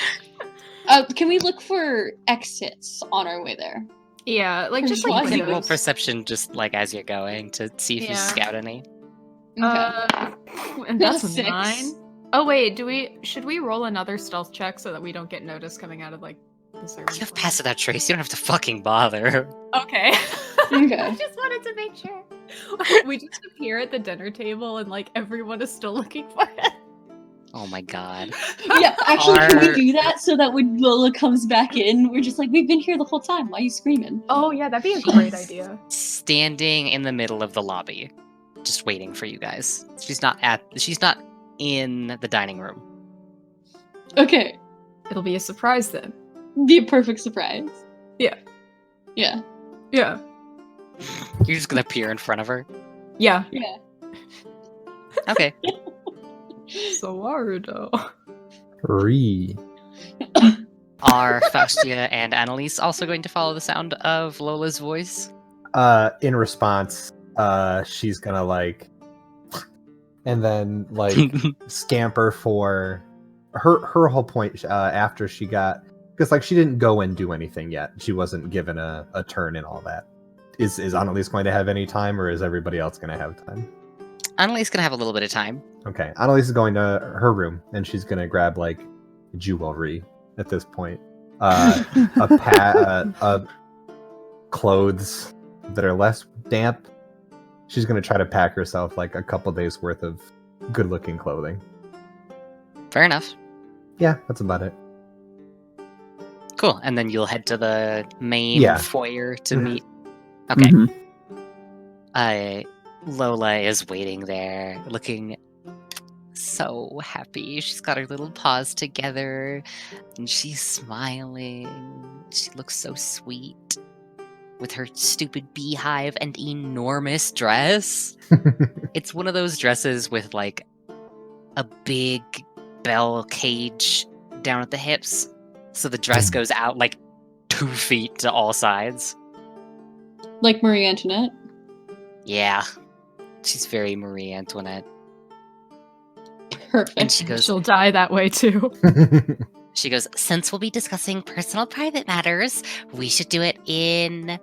C: Can we look for exits on our way there?
D: Yeah, like just
C: Well,
D: like
C: I
A: I
C: think
A: think roll
C: those-
A: perception just like as you're going to see if you
D: Yeah.
A: scout any.
C: Okay.
D: And that's a
C: 6.
D: 9. Oh wait, should we roll another stealth check so that we don't get noticed coming out of like the servants'
A: You have
D: quarters?
A: pass without trace. You don't have to fucking bother.
D: Okay.
C: Okay.
D: I just wanted to make sure. We just appear at the dinner table and like everyone is still looking for it.
A: Oh my god.
C: Yeah, actually, can we
A: Are-
C: do that so that when Lola comes back in, we're just like, we've been here the whole time. Why are you screaming?
D: Oh yeah, that'd be a great idea.
A: Standing in the middle of the lobby, just waiting for you guys. She's not in the dining room.
C: Okay,
D: It'll be a surprise then.
C: be a perfect surprise.
D: Yeah.
C: Yeah.
D: Yeah.
A: You're just gonna appear in front of her.
D: Yeah.
C: Yeah.
A: Okay.
D: So Warudo.
A: Are Faustia and Anelise also going to follow the sound of Lola's voice?
B: In response, she's gonna like, and then like scamper for her whole point after she got, because like she didn't go and do anything yet. She wasn't given a turn and all that. Is Annalise going to have any time, or is everybody else going to have time?
A: Annalise gonna have a little bit of time.
B: Okay, Annalise is going to her room, and she's gonna grab like jewelry at this point. Clothes that are less damp. She's gonna try to pack herself like a couple days worth of good-looking clothing.
A: Fair enough.
B: Yeah, that's about it.
A: Cool. And then you'll head to the main
B: Yeah.
A: foyer to
B: Mhm.
A: meet. Okay.
E: Mhm.
A: Lola is waiting there, looking so happy. She's got her little paws together, and she's smiling. She looks so sweet with her stupid beehive and enormous dress. It's one of those dresses with like a big bell cage down at the hips, so the dress goes out like 2 feet to all sides.
C: Like Marie Antoinette.
A: Yeah, she's very Marie Antoinette.
C: Perfect.
A: And she goes,
D: She'll die that way too.
A: since we'll be discussing personal private matters, we should do it in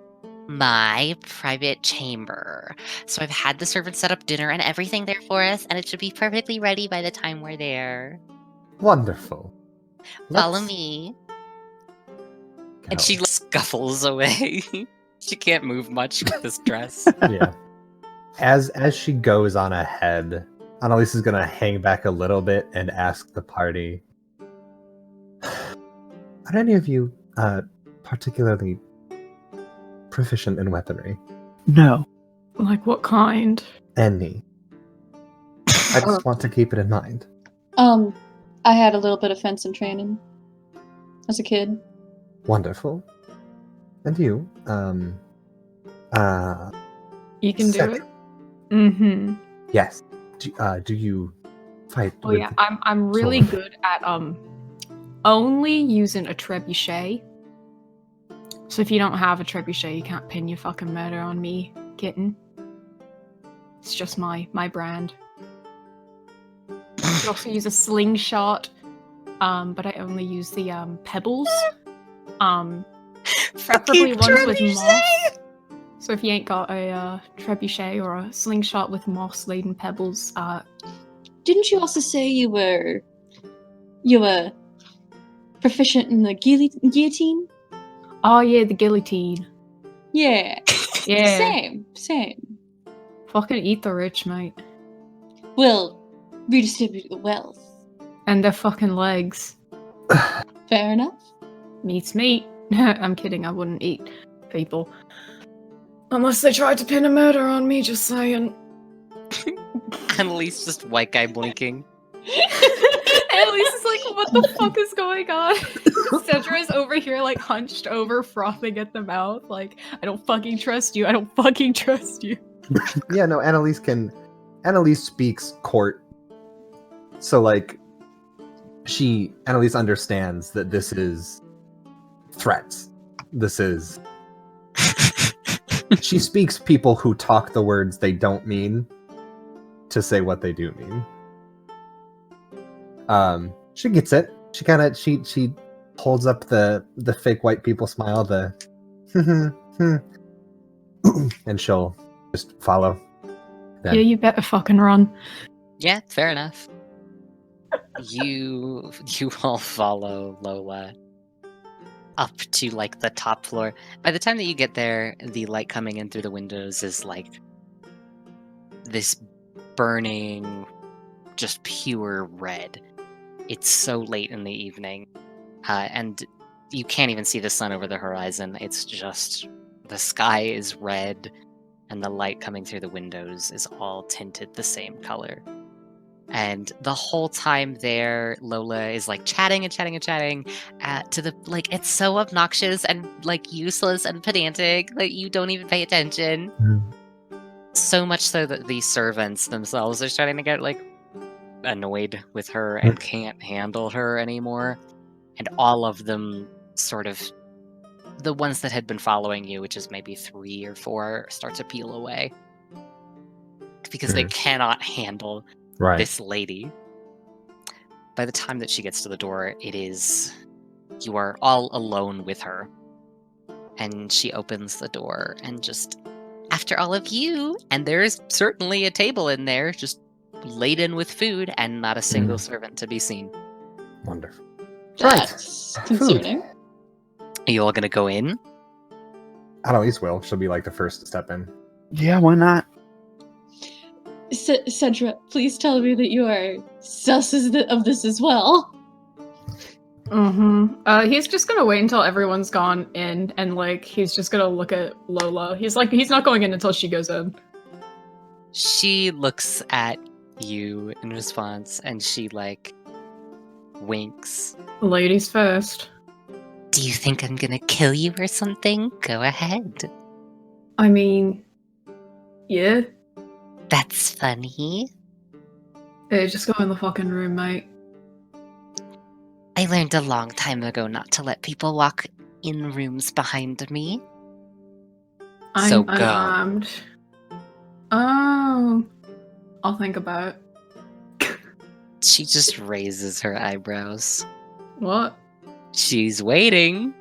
A: my private chamber. So I've had the servants set up dinner and everything there for us, and it should be perfectly ready by the time we're there.
B: Wonderful.
A: Follow
B: Let's
A: me.
B: go.
A: And she scuffles away. She can't move much with this dress.
B: Yeah. As she goes on ahead, Annalise is gonna hang back a little bit and ask the party, are any of you particularly proficient in weaponry?
E: No.
D: Like what kind?
B: Any. I just want to keep it in mind.
C: I had a little bit of fencing training as a kid.
B: Wonderful. And you?
D: You can do
B: Cedric.
D: it. Mm-hmm.
B: Yes. Do you fight
D: Oh
B: with
D: yeah, I'm really
B: sword?
D: good at only using a trebuchet. So if you don't have a trebuchet, you can't pin your fucking murder on me, kitten. It's just my brand. I could also use a slingshot, but I only use the pebbles. Preferably ones with moss. So if you ain't got a trebuchet or a slingshot with moss-laden pebbles,
C: Didn't you also say you were proficient in the guillotine?
D: oh yeah, the guillotine.
C: Yeah.
D: Yeah,
C: Same.
D: fucking eat the rich, mate.
C: We'll redistribute the wealth.
D: And their fucking legs.
C: Fair enough.
D: Meat's meat. I'm kidding, I wouldn't eat people. Unless they tried to pin a murder on me, just saying.
A: Annalise just white guy blinking.
D: Annalise is like, what the fuck is going on? Cedra is over here, like, hunched over, frothing at the mouth, like, I don't fucking trust you, I don't fucking trust you.
B: Yeah, no, Annalise speaks court. So like Annalise understands that this is threats. This is she speaks people who talk the words they don't mean to say what they do mean. She gets it. She holds up the fake white people smile, and she'll just follow them.
D: Yeah, you better fucking run.
A: Yeah, fair enough. You all follow Lola up to like the top floor. By the time that you get there, the light coming in through the windows is like this burning, just pure red. It's so late in the evening, and you can't even see the sun over the horizon. It's just the sky is red, and the light coming through the windows is all tinted the same color. And the whole time there, Lola is like chatting to the like it's so obnoxious and like useless and pedantic that you don't even pay attention. So much so that the servants themselves are starting to get like annoyed with her and can't handle her anymore. And all of them sort of, the ones that had been following you, which is maybe 3 or 4, start to peel away because they cannot handle this lady. By the time that she gets to the door, you are all alone with her. And she opens the door and just, after all of you, and there is certainly a table in there, just laden with food and not a single servant to be seen.
B: Wonderful.
C: That's
B: Right.
C: concerning.
A: Are you all gonna go in?
B: Anelise will. She'll be like the first to step in.
E: Yeah, why not?
C: Cedra, please tell me that you are sus of this as well.
D: Mm-hmm. He's just gonna wait until everyone's gone in, and like he's just gonna look at Lola. He's not going in until she goes in.
A: She looks at you in response, and she like winks.
D: Ladies first.
A: Do you think I'm gonna kill you or something? Go ahead.
D: I mean, yeah.
A: That's funny.
D: Hey, just go in the fucking room, mate.
A: I learned a long time ago not to let people walk in rooms behind me.
D: I'm
A: So go.
D: unarmed. Oh, I'll think about it.
A: She just raises her eyebrows.
D: What?
A: She's waiting.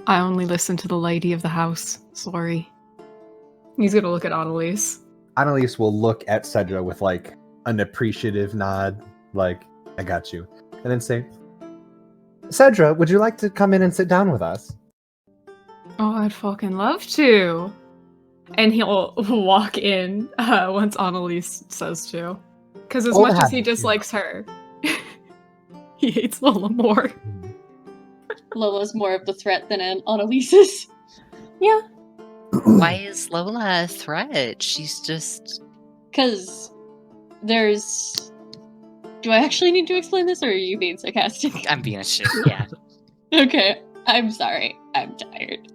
D: I only listen to the lady of the house. Sorry. He's gonna look at Anelise.
B: Anelise will look at Cedra with like an appreciative nod, like, I got you. And then say, Cedra, would you like to come in and sit down with us?
D: Oh, I'd fucking love to. And he'll walk in once Annalise says to. Because as
B: Oh,
D: much as he
B: happy to.
D: dislikes her, he hates Lola more.
C: Lola's more of the threat than Annalise's.
D: Yeah.
A: Why is Lola a threat? She's just...
C: Because there's... Do I actually need to explain this, or are you being sarcastic?
A: I'm being a shit, yeah.
C: Okay, I'm sorry. I'm tired.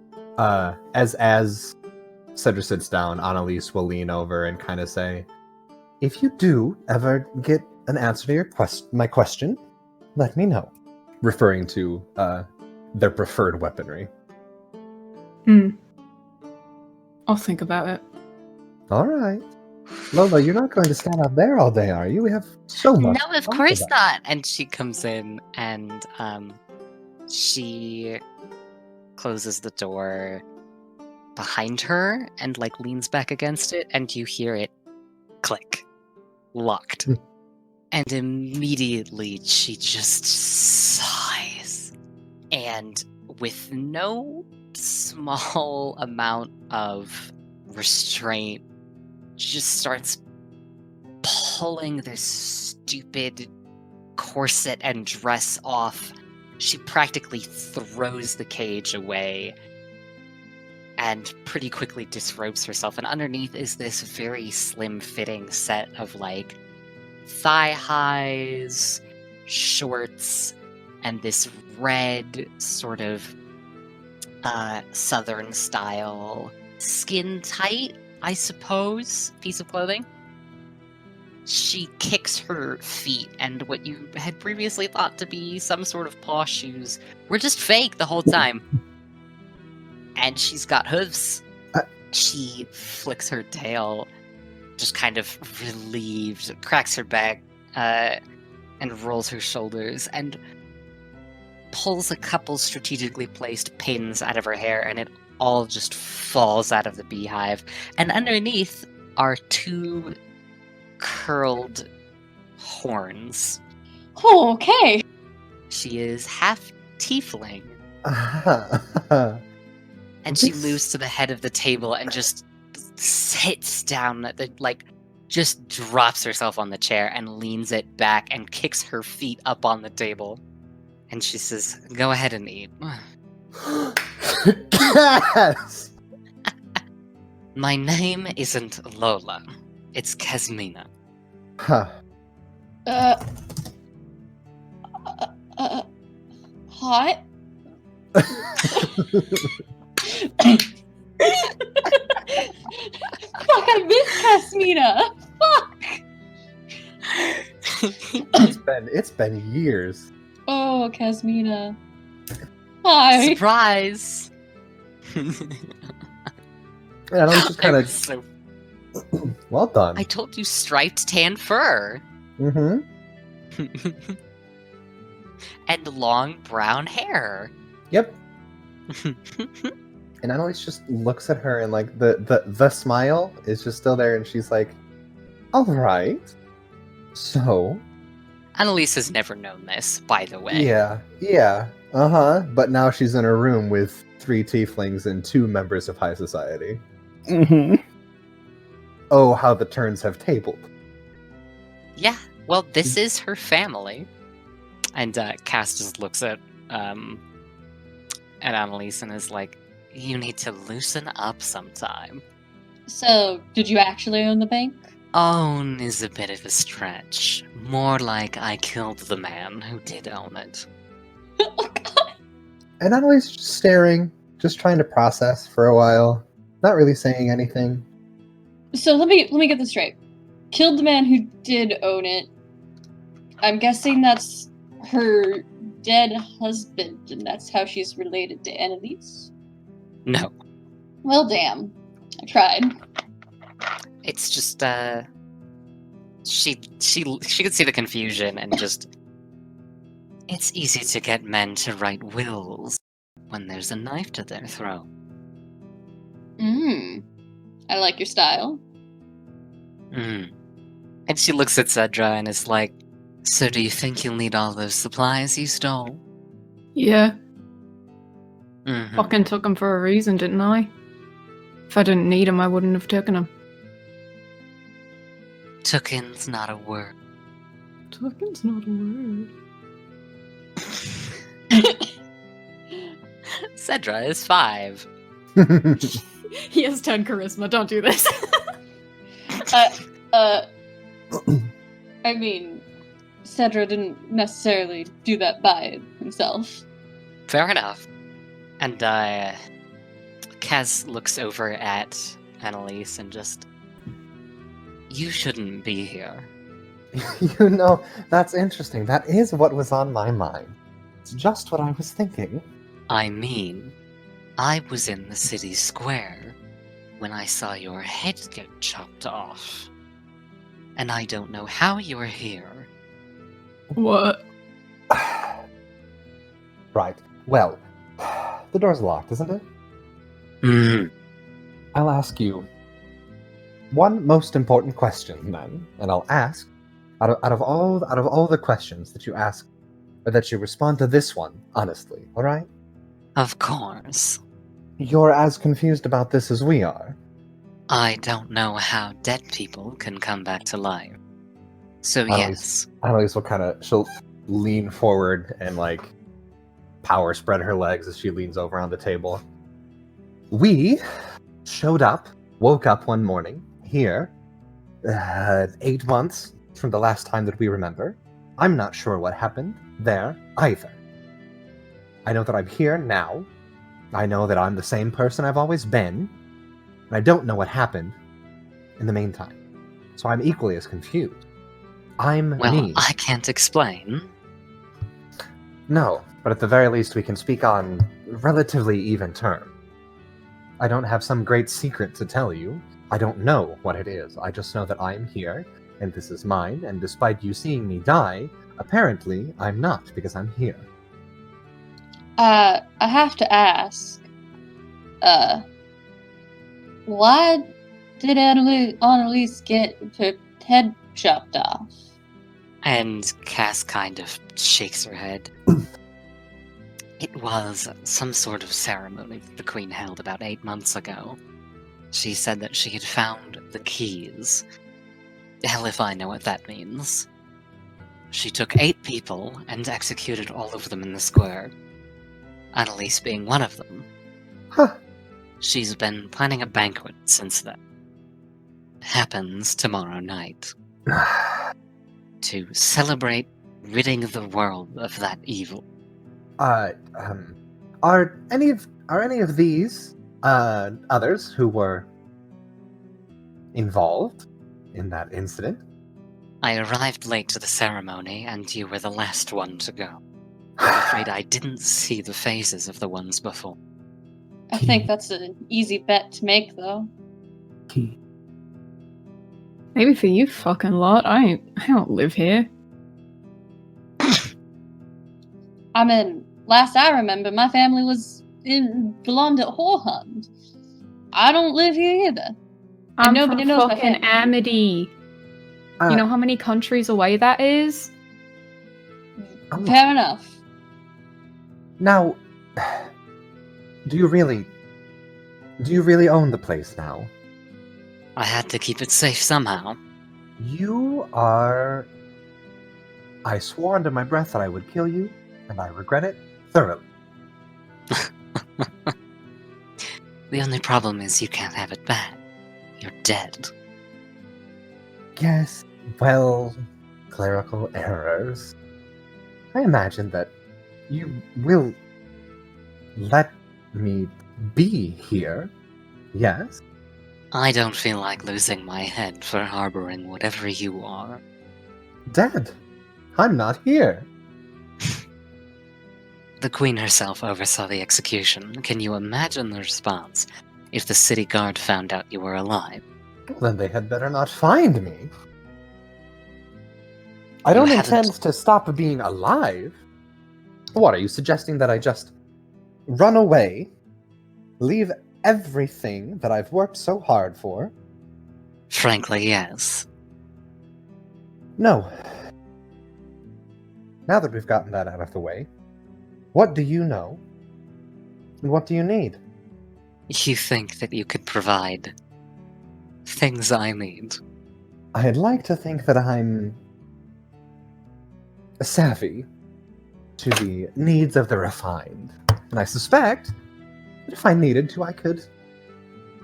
B: As Cedra sits down, Annalise will lean over and kind of say, if you do ever get an answer to your my question, let me know. Referring to their preferred weaponry.
D: I'll think about it.
B: All right. Lola, you're not going to stand out there all day, are you? We have so much.
A: No, of
B: to talk
A: course
B: about.
A: not. And she comes in and she closes the door behind her and like leans back against it, and you hear it click. Locked. And immediately she just sighs. And with no small amount of restraint, just starts pulling this stupid corset and dress off. She practically throws the cage away and pretty quickly disrobes herself. And underneath is this very slim fitting set of like thigh highs, shorts, and this red sort of southern style skin tight, I suppose, piece of clothing. She kicks her feet, and what you had previously thought to be some sort of paw shoes were just fake the whole time. And she's got hooves. She flicks her tail, just kind of relieved, cracks her back, and rolls her shoulders, and pulls a couple strategically placed pins out of her hair, and it all just falls out of the beehive. And underneath are two curled horns.
C: Oh, okay.
A: She is half tiefling, and she moves to the head of the table and just sits down at the, like, just drops herself on the chair and leans it back and kicks her feet up on the table. And she says, go ahead and eat.
B: Yes!
A: My name isn't Lola. It's Kasmina.
B: Huh.
C: Hot? Fuck, I miss Kasmina! Fuck!
B: It's been years.
C: Oh, Kasmina. Hi.
A: Surprise!
B: And I was just kind
A: I
B: of
A: was so-
B: well done.
A: I told you striped tan fur.
B: Mm-hmm.
A: And long brown hair.
B: Yep. And Annalise just looks at her, and like the smile is just still there, and she's like, "All right." So,
A: Anelise has never known this, by the way.
B: yeah, but now she's in a room with 3 tieflings and 2 members of high society.
E: Mm-hmm.
B: Oh, how the turns have tabled.
A: Yeah, well, this is her family. And Cass just looks at Annalise and is like, you need to loosen up sometime.
C: So, did you actually own the bank?
A: Own is a bit of a stretch. More like I killed the man who did own it.
C: Oh, God.
B: And Annalise just staring, just trying to process for a while, not really saying anything.
C: So let me get this straight. Killed the man who did own it. I'm guessing that's her dead husband, and that's how she's related to Anelise.
A: No,
C: Well, damn. I tried.
A: it's just she could see the confusion and just. It's easy to get men to write wills when there's a knife to their throat.
C: I like your style.
A: And she looks at Cedra and is like, so do you think you'll need all those supplies you stole?
D: Yeah,
A: Mhm.
D: fucking took them for a reason, didn't I? If I didn't need them, I wouldn't have taken them.
A: Tooken's not a word.
D: Tooken's not a word.
A: Cedra is 5.
D: He has 10 charisma, don't do this.
C: I mean, Cedra didn't necessarily do that by himself.
A: Fair enough. And Kaz looks over at Annalise and just, you shouldn't be here.
B: You know, that's interesting. That is what was on my mind. It's just what I was thinking.
A: I mean, I was in the city square when I saw your head get chopped off. And I don't know how you're here.
D: What?
B: Right. Well, the door's locked, isn't it?
A: Mm.
B: I'll ask you one most important question then, and I'll ask out of all the questions that you ask, or that you respond to this one honestly. All right?
A: Of course.
B: You're as confused about this as we are.
A: I don't know how dead people can come back to life. So yes.
B: Annalise will she'll lean forward and power spread her legs as she leans over on the table. We woke up one morning here, 8 months from the last time that we remember. I'm not sure what happened there either. I know that I'm here now. I know that I'm the same person I've always been. And I don't know what happened in the meantime. So I'm equally as confused. I'm
A: Well,
B: me.
A: I can't explain.
B: No, but at the very least we can speak on relatively even terms. I don't have some great secret to tell you. I don't know what it is. I just know that I'm here, and this is mine, and despite you seeing me die, apparently I'm not, because I'm here.
C: I have to ask, why did Annalise get her head chopped off?
A: And Cass kind of shakes her head. It was some sort of ceremony that the Queen held about 8 months ago. She said that she had found the keys. Hell if I know what that means. She took 8 people and executed all of them in the square. Annalise being one of them.
B: Huh.
A: She's been planning a banquet since then. Happens tomorrow night. To celebrate ridding the world of that evil.
B: Are any of these others who were involved in that incident?
A: I arrived late to the ceremony, and you were the last one to go. I'm afraid I didn't see the faces of the ones before.
C: I think that's an easy bet to make, though.
D: Maybe for you fucking lot, I don't live here.
C: I mean, last I remember, my family belonged at Whorehunt. I don't live here either.
D: I'm
C: nobody
D: from
C: knows my
D: fucking
C: family.
D: Amity. You know how many countries away that is?
B: Oh.
C: Fair enough.
B: Now, do you really own the place now?
A: I had to keep it safe somehow.
B: You are... I swore under my breath that I would kill you, and I regret it thoroughly.
A: The only problem is you can't have it back. You're dead.
B: Yes, well, clerical errors. I imagine that you will let me be here, yes?
A: I don't feel like losing my head for harboring whatever you are.
B: Dead. I'm not here.
A: The Queen herself oversaw the execution. Can you imagine the response if the city guard found out you were alive?
B: Well, then they had better not find me. I don't intend to stop being alive. What, are you suggesting that I just run away, leave everything that I've worked so hard for?
A: Frankly, yes.
B: No. Now that we've gotten that out of the way, what do you know? And what do you need?
A: You think that you could provide things I need?
B: I'd like to think that I'm savvy to the needs of the refined. And I suspect that if I needed to, I could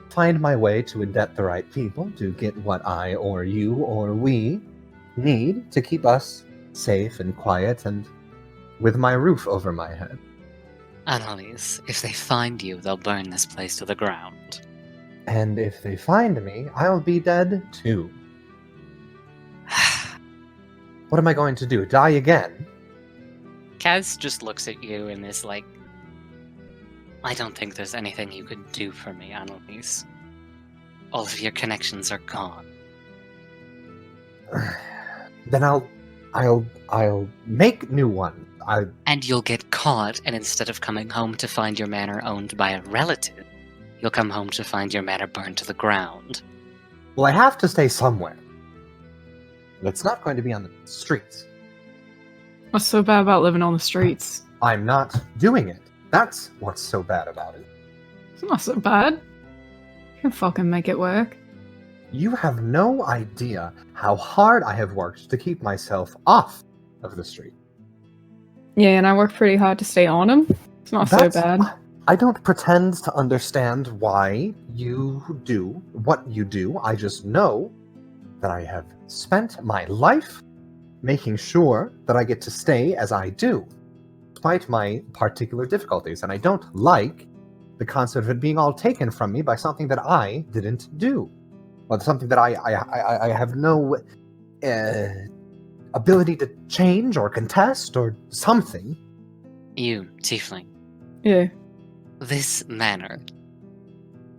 B: find my way to indebt the right people to get what I or you or we need to keep us safe and quiet and with my roof over my head.
A: Anelise, if they find you, they'll burn this place to the ground.
B: And if they find me, I'll be dead too. What am I going to do? Die again?
A: Kaz just looks at you and is like, I don't think there's anything you could do for me, Anelise. All of your connections are gone.
B: Then I'll make new ones.
A: And you'll get caught, and instead of coming home to find your manor owned by a relative, you'll come home to find your manor burned to the ground.
B: Well, I have to stay somewhere. But it's not going to be on the streets.
D: What's so bad about living on the streets?
B: I'm not doing it. That's what's so bad about it.
D: It's not so bad. You can fucking make it work.
B: You have no idea how hard I have worked to keep myself off of the street.
D: Yeah, and I work pretty hard to stay on them. It's not so bad.
B: I don't pretend to understand why you do what you do. I just know that I have spent my life making sure that I get to stay as I do, despite my particular difficulties. And I don't like the concept of it being all taken from me by something that I didn't do. Or something that I have no ability to change or contest or something.
A: You, Tiefling.
D: Yeah.
A: This manor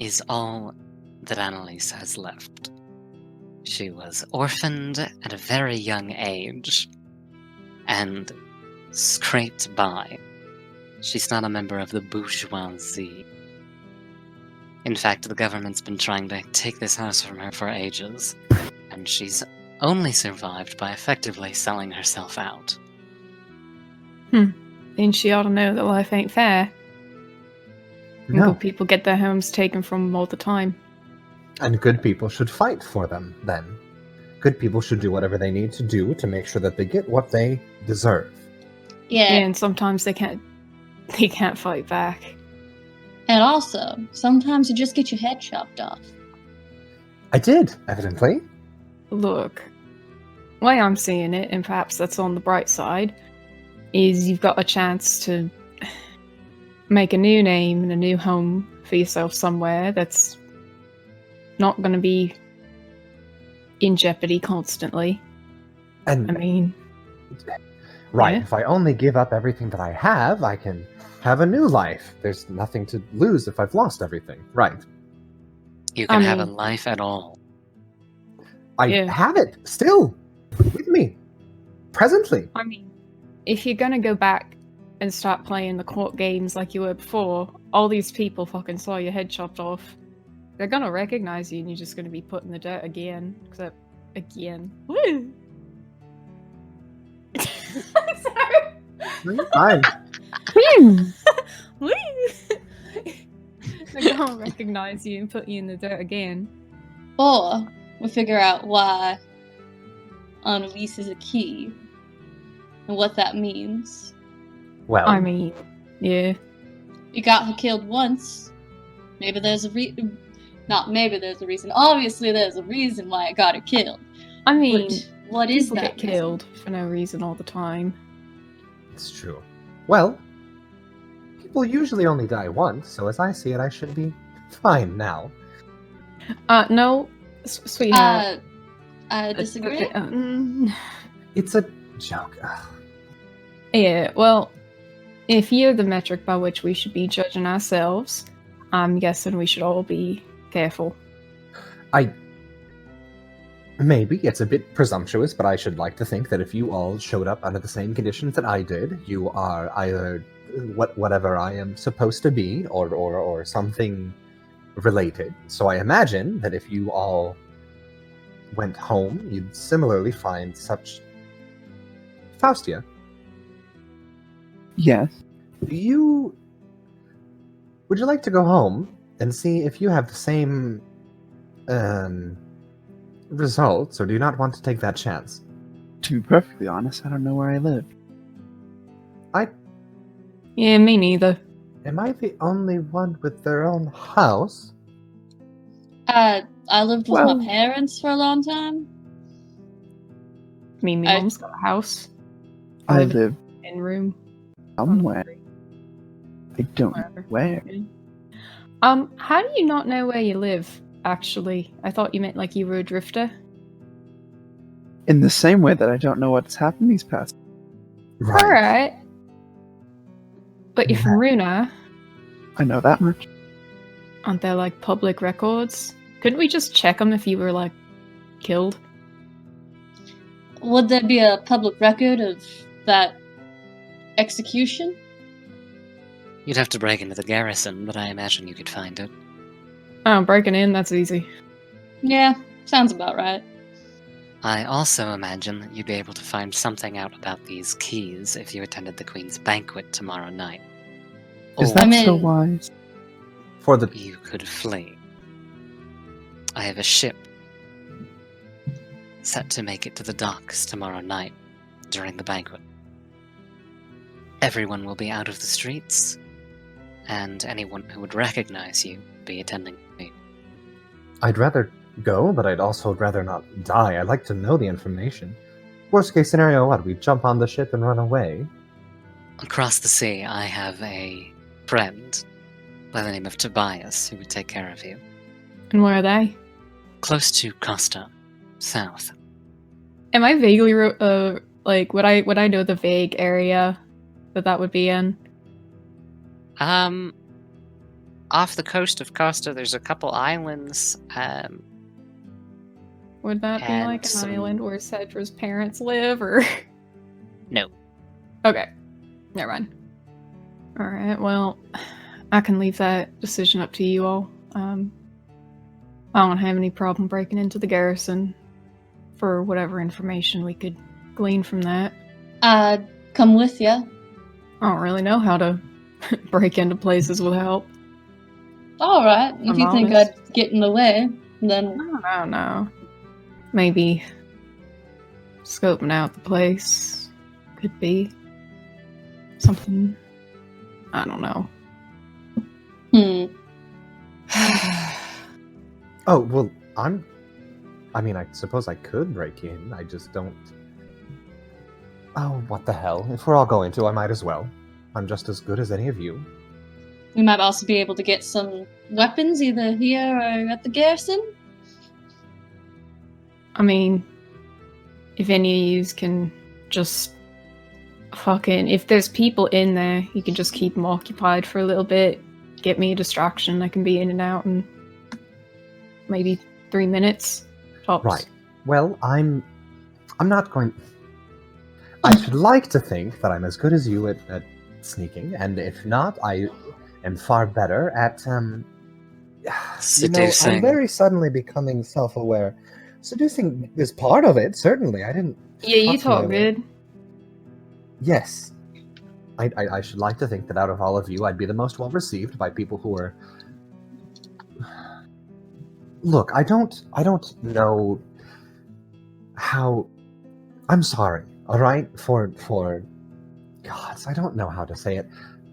A: is all that Anelise has left. She was orphaned at a very young age and scraped by. She's not a member of the bourgeoisie. In fact, the government's been trying to take this house from her for ages, and she's only survived by effectively selling herself out.
D: Then she ought to know that life ain't fair.
B: No.
D: Good people get their homes taken from them all the time.
B: And good people should fight for them, then. Good people should do whatever they need to do to make sure that they get what they deserve.
C: Yeah.
D: And sometimes they can't fight back.
C: And also, sometimes you just get your head chopped off.
B: I did, evidently.
D: Look, the way I'm seeing it, and perhaps that's on the bright side, is you've got a chance to make a new name and a new home for yourself somewhere that's not going to be in jeopardy constantly.
B: And
D: I mean,
B: right,
D: yeah.
B: if I only give up everything that I have, I can have a new life. There's nothing to lose if I've lost everything. Right.
A: You can have a
D: mean-
A: life at all.
B: I
D: Yeah.
B: have it still with me. Presently.
D: I mean, if you're going to go back and start playing the court games like you were before, all these people fucking saw your head chopped off. They're going to recognize you and you're just going to be put in the dirt again. Except again. Woo! I'm sorry.
B: Fine.
D: Woo! They're gonna recognize you and put you in the dirt again.
C: Or we'll figure out why Anelise is a key and what that means.
B: Well,
D: I mean, yeah.
C: You got her killed once. Maybe there's a not maybe there's a reason. Obviously there's a reason why I got her killed.
D: I mean,
C: But what is
D: people
C: that
D: get killed for no reason all the time.
B: it's true. Well, people usually only die once, so as I see it, I should be fine now.
D: No, sweetheart.
C: I disagree.
B: It's a joke. Ugh.
D: Yeah, well, if you're the metric by which we should be judging ourselves, I'm guessing we should all be careful.
B: Maybe it's a bit presumptuous, but I should like to think that if you all showed up under the same conditions that I did, you are either whatever I am supposed to be, or something related. So I imagine that if you all went home, you'd similarly find such Faustia.
E: Yes.
B: Would you like to go home and see if you have the same results, or do you not want to take that chance?
E: To be perfectly honest, I don't know where I live.
D: Yeah, me neither.
B: Am I the only one with their own house?
C: I lived with
E: Well-
C: my parents for a long time.
D: Me and my
C: I-
D: mom's got a house.
E: I
D: live
E: live
D: in room.
E: somewhere. I don't know
D: Wherever.
E: where.
D: How do you not know where you live, actually? I thought you meant like you were a drifter.
E: In the same way that I don't know what's happened these past.
D: Alright. But you're from Runa.
E: I know that much.
D: Aren't there like public records? Couldn't we just check them if you were like killed?
C: Would there be a public record of that execution?
A: You'd have to break into the garrison, but I imagine you could find it.
D: Oh, breaking in, that's easy.
C: Yeah, sounds about right.
A: I also imagine that you'd be able to find something out about these keys if you attended the Queen's banquet tomorrow night.
E: Is
A: Or
E: that
C: I'm
E: so
C: in.
E: wise?
B: For the
A: you could flee. I have a ship set to make it to the docks tomorrow night during the banquet. Everyone will be out of the streets, and anyone who would recognize you will be attending me.
B: I'd rather go, but I'd also rather not die. I'd like to know the information. Worst case scenario, what? We jump on the ship and run away?
A: Across the sea, I have a friend by the name of Tobias who would take care of you.
D: And where are they?
A: Close to Costa, south.
D: Am I vaguely like would I know the vague area that would be in?
A: Off the coast of Costa, there's a couple islands.
D: Would that be
A: And
D: like an
A: some-
D: island where Cedra's parents live, or?
A: No.
D: Okay, never mind. All right, well, I can leave that decision up to you all. I don't have any problem breaking into the garrison for whatever information we could glean from that.
C: I'd come with you.
D: I don't really know how to break into places with help.
C: Alright, if
D: I'm
C: you think
D: honest.
C: I'd get in the way, then
D: I don't know. Maybe scoping out the place could be something. I don't know.
B: Oh, well, I mean, I suppose I could break in. I just don't... Oh, what the hell. If we're all going to, I might as well. I'm just as good as any of you.
C: We might also be able to get some weapons either here or at the garrison.
D: I mean, if any of you can just fucking... If there's people in there, you can just keep them occupied for a little bit. Get me a distraction. I can be in and out in maybe 3 minutes. Tops.
B: Right. Well, I'm not going... I should like to think that I'm as good as you at sneaking, and if not, I am far better at, I'm
A: Seducing.
B: very suddenly becoming self-aware. Seducing is part of it, certainly. I didn't.
D: Yeah, you
B: fuck my
D: talk
B: way-
D: good.
B: Yes. I should like to think that out of all of you, I'd be the most well received by people who are. Look, I don't know how. I'm sorry. All right, for gods, I don't know how to say it.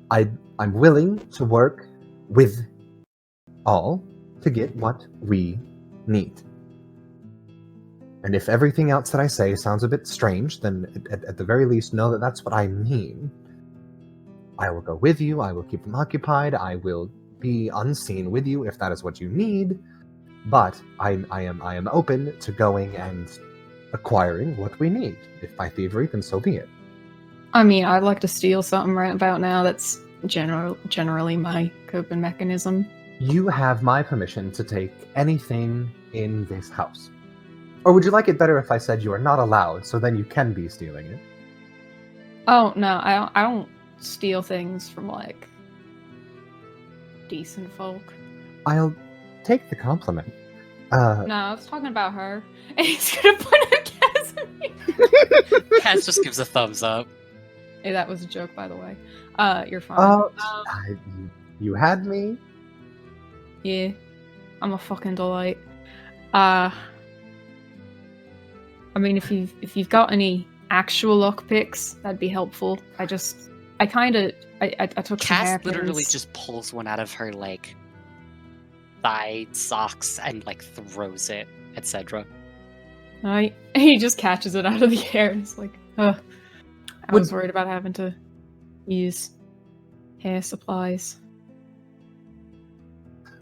B: I'm willing to work with all to get what we need. And if everything else that I say sounds a bit strange, then at the very least know that that's what I mean. I will go with you, I will keep them occupied, I will be unseen with you if that is what you need, but I am open to going and acquiring what we need. If by thievery, then so be it.
D: I mean, I'd like to steal something right about now. That's generally my coping mechanism.
B: You have my permission to take anything in this house. Or would you like it better if I said you are not allowed, so then you can be stealing it?
D: Oh no, I don't steal things from like decent folk.
B: I'll take the compliment.
D: No, I was talking about her. And he's gonna point at Kaz at me.
A: Kaz just gives a thumbs up.
D: Hey, that was a joke, by the way. You're fine.
B: You had me.
D: Yeah, I'm a fucking delight. I mean, if you've got any actual lockpicks, that'd be helpful. I took some
A: Kaz literally
D: hairpins.
A: just pulls one out of her like thigh socks and like throws it at Cedra.
D: He just catches it out of the air and it's like, I was worried about having to use hair supplies.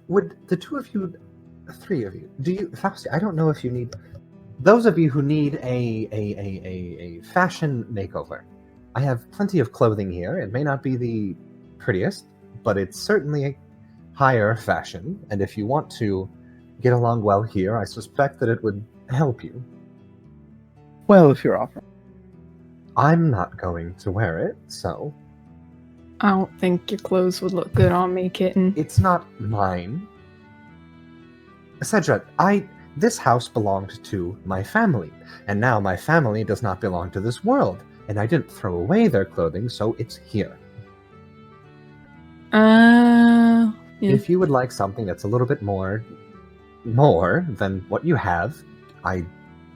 B: Would the three of you, Fausti, I don't know if you need, those of you who need a fashion makeover, I have plenty of clothing here. It may not be the prettiest, but it's certainly a higher fashion, and if you want to get along well here, I suspect that it would help you.
E: Well, if you're offering.
B: I'm not going to wear it, so
D: I don't think your clothes would look good on me, kitten.
B: it's not mine. Cedra, this house belonged to my family, and now my family does not belong to this world, and I didn't throw away their clothing, so it's here.
D: Yeah.
B: If you would like something that's a little bit more than what you have, I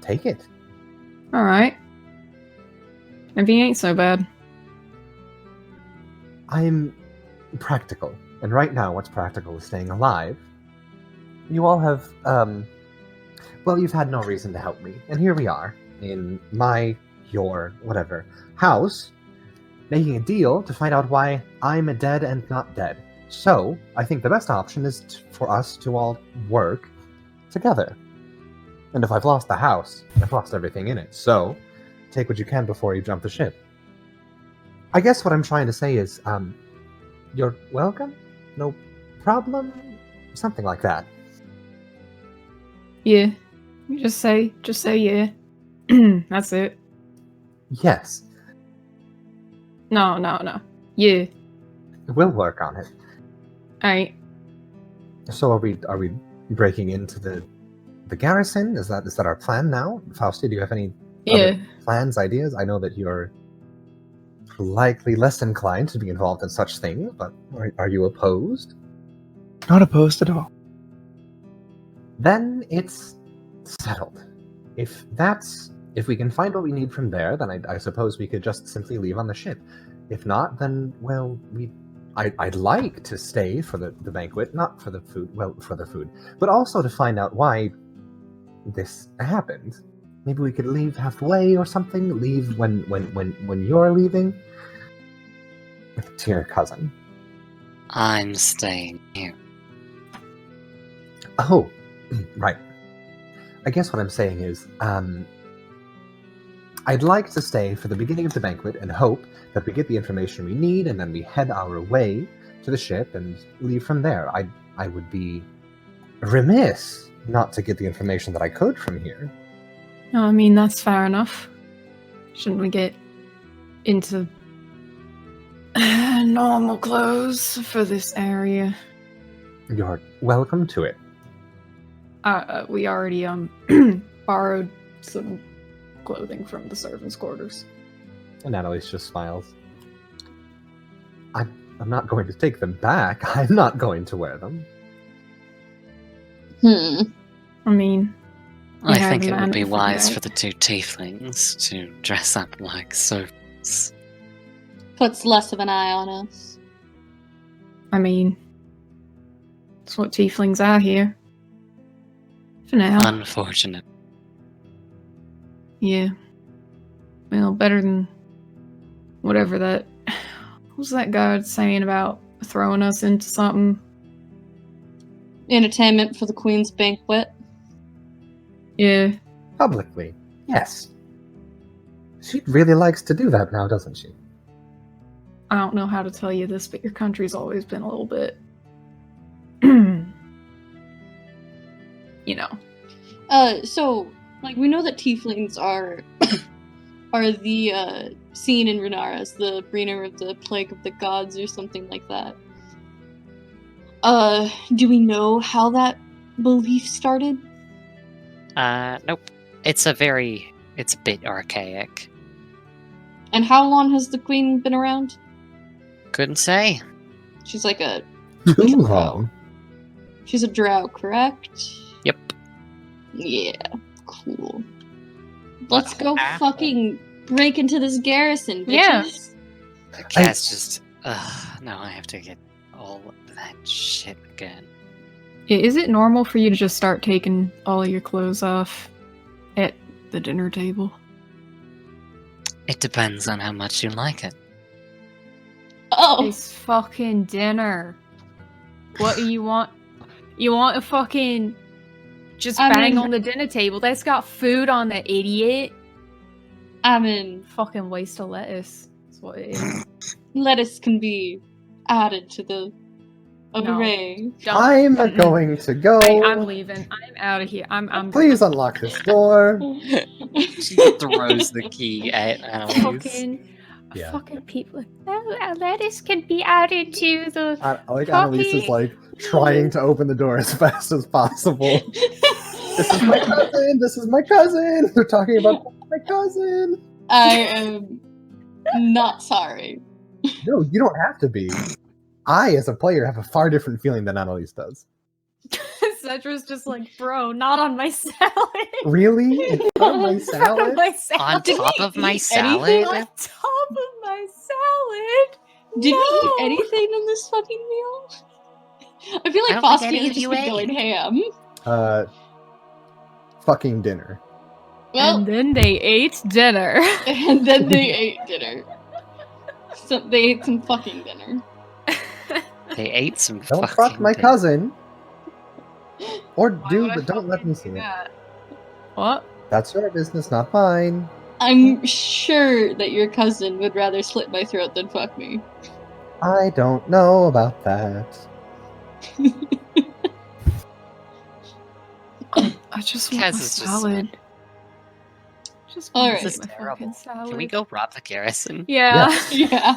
B: take it.
D: Alright. Maybe it ain't so bad.
B: I'm practical, and right now what's practical is staying alive. You all have, well, you've had no reason to help me, and here we are, in your, whatever, house, making a deal to find out why I'm dead and not dead. So, I think the best option is for us to all work together. And if I've lost the house, I've lost everything in it, so take what you can before you jump the ship. I guess what I'm trying to say is, you're welcome? No problem? Something like that.
D: Yeah. You just say yeah. That's it.
B: Yes,
D: No. Yeah.
B: we'll work on it.
D: Alright.
B: So are we breaking into the garrison? Is that our plan now? Fausti, do you have any
D: Yeah.
B: other plans, ideas? I know that you're likely less inclined to be involved in such things, but are you opposed?
E: Not opposed at all.
B: Then it's settled. If we can find what we need from there, then I suppose we could just simply leave on the ship. If not, then, well, I'd like to stay for the banquet, not for the food, well, for the food, but also to find out why this happened. Maybe we could leave halfway or something, leave when you're leaving. To your cousin.
A: I'm staying here.
B: Oh, right. I guess what I'm saying is, I'd like to stay for the beginning of the banquet and hope that we get the information we need, and then we head our way to the ship and leave from there. I would be remiss not to get the information that I could from here.
D: No, I mean, that's fair enough. Shouldn't we get into normal clothes for this area?
B: You're welcome to it.
D: We already, borrowed some clothing from the servants' quarters.
B: And Anelise just smiles. I'm not going to take them back. I'm not going to wear them.
D: I mean,
A: I
D: Yeah,
A: think
D: the
A: it would
D: man
A: be
D: in the
A: wise
D: right.
A: for the two tieflings to dress up like servants.
C: Puts less of an eye on us.
D: I mean, that's what tieflings are here. For now.
A: Unfortunate.
D: Yeah. Well, better than whatever that... What was that guard saying about throwing us into something?
C: Entertainment for the Queen's banquet.
D: Yeah.
B: Publicly, yes. She really likes to do that now, doesn't she?
D: I don't know how to tell you this, but your country's always been a little bit... you know.
C: So, like, we know that tieflings are the seen in Renara as the bringer of the plague of the gods or something like that. Do we know how that belief started?
A: Nope. It's a bit archaic.
C: And how long has the Queen been around?
A: Couldn't say.
C: She's like a
B: Too long.
C: she's a drow, correct?
A: Yep.
C: Yeah, cool. Let's
A: What
C: go
A: happened?
C: fucking break into this garrison, bitches.
D: Yeah.
A: The cat's just. Now I have to get all of that shit again.
D: Is it normal for you to just start taking all of your clothes off at the dinner table?
A: It depends on how much you like it.
C: Oh,
D: It's fucking dinner. What do you want? You want to fucking just
C: I
D: bang
C: mean-
D: on the dinner table? That's got food on the idiot.
C: I mean,
D: Fucking waste of lettuce. That's what it is.
C: lettuce can be added to the
D: No.
C: array.
D: Don't-
B: I'm going to go.
D: I'm leaving. I'm out of here. I'm
B: Please unlock this door.
A: She throws the key at Anelise.
B: Yeah.
D: Fucking people. Oh, lettuce can be added to the.
B: I like Annalise is like trying to open the door as fast as possible. This is my cousin. This is my cousin. They're talking about my cousin.
C: I am not sorry.
B: No, you don't have to be. I, as a player, have a far different feeling than Annalise does.
D: Cedra's just like, bro, not on my salad.
B: Really? It's on my
D: Not on
B: salad?
D: my salad.
A: On
C: Did
A: top
C: we
A: of my
C: eat
A: salad?
C: anything?
D: On top of my salad.
C: Did we eat
D: No.
C: anything in this fucking meal? I feel
A: I
C: like
A: don't think
C: Foster
A: any
C: has
A: of
C: just
A: you
C: been
A: ate.
C: going ham.
B: Fucking dinner.
C: Well,
D: And then they ate dinner.
C: and then they ate dinner. So they ate some fucking dinner.
A: They ate some
B: Don't
A: fucking
B: fuck my
A: dinner.
B: cousin. Or
D: Why
B: do,
D: would I
B: but don't let
D: fucking
B: me
D: do
B: see it.
D: that? What?
B: That's your business, not mine.
C: I'm sure that your cousin would rather slit my throat than fuck me.
B: I don't know about that.
D: I just want
A: Kaz
D: my
A: is just-
D: salad. Just
C: All
D: want
C: right.
D: my
A: This is
D: fucking
A: terrible.
D: salad.
A: Can we go rob the garrison?
D: Yeah.
C: Yeah.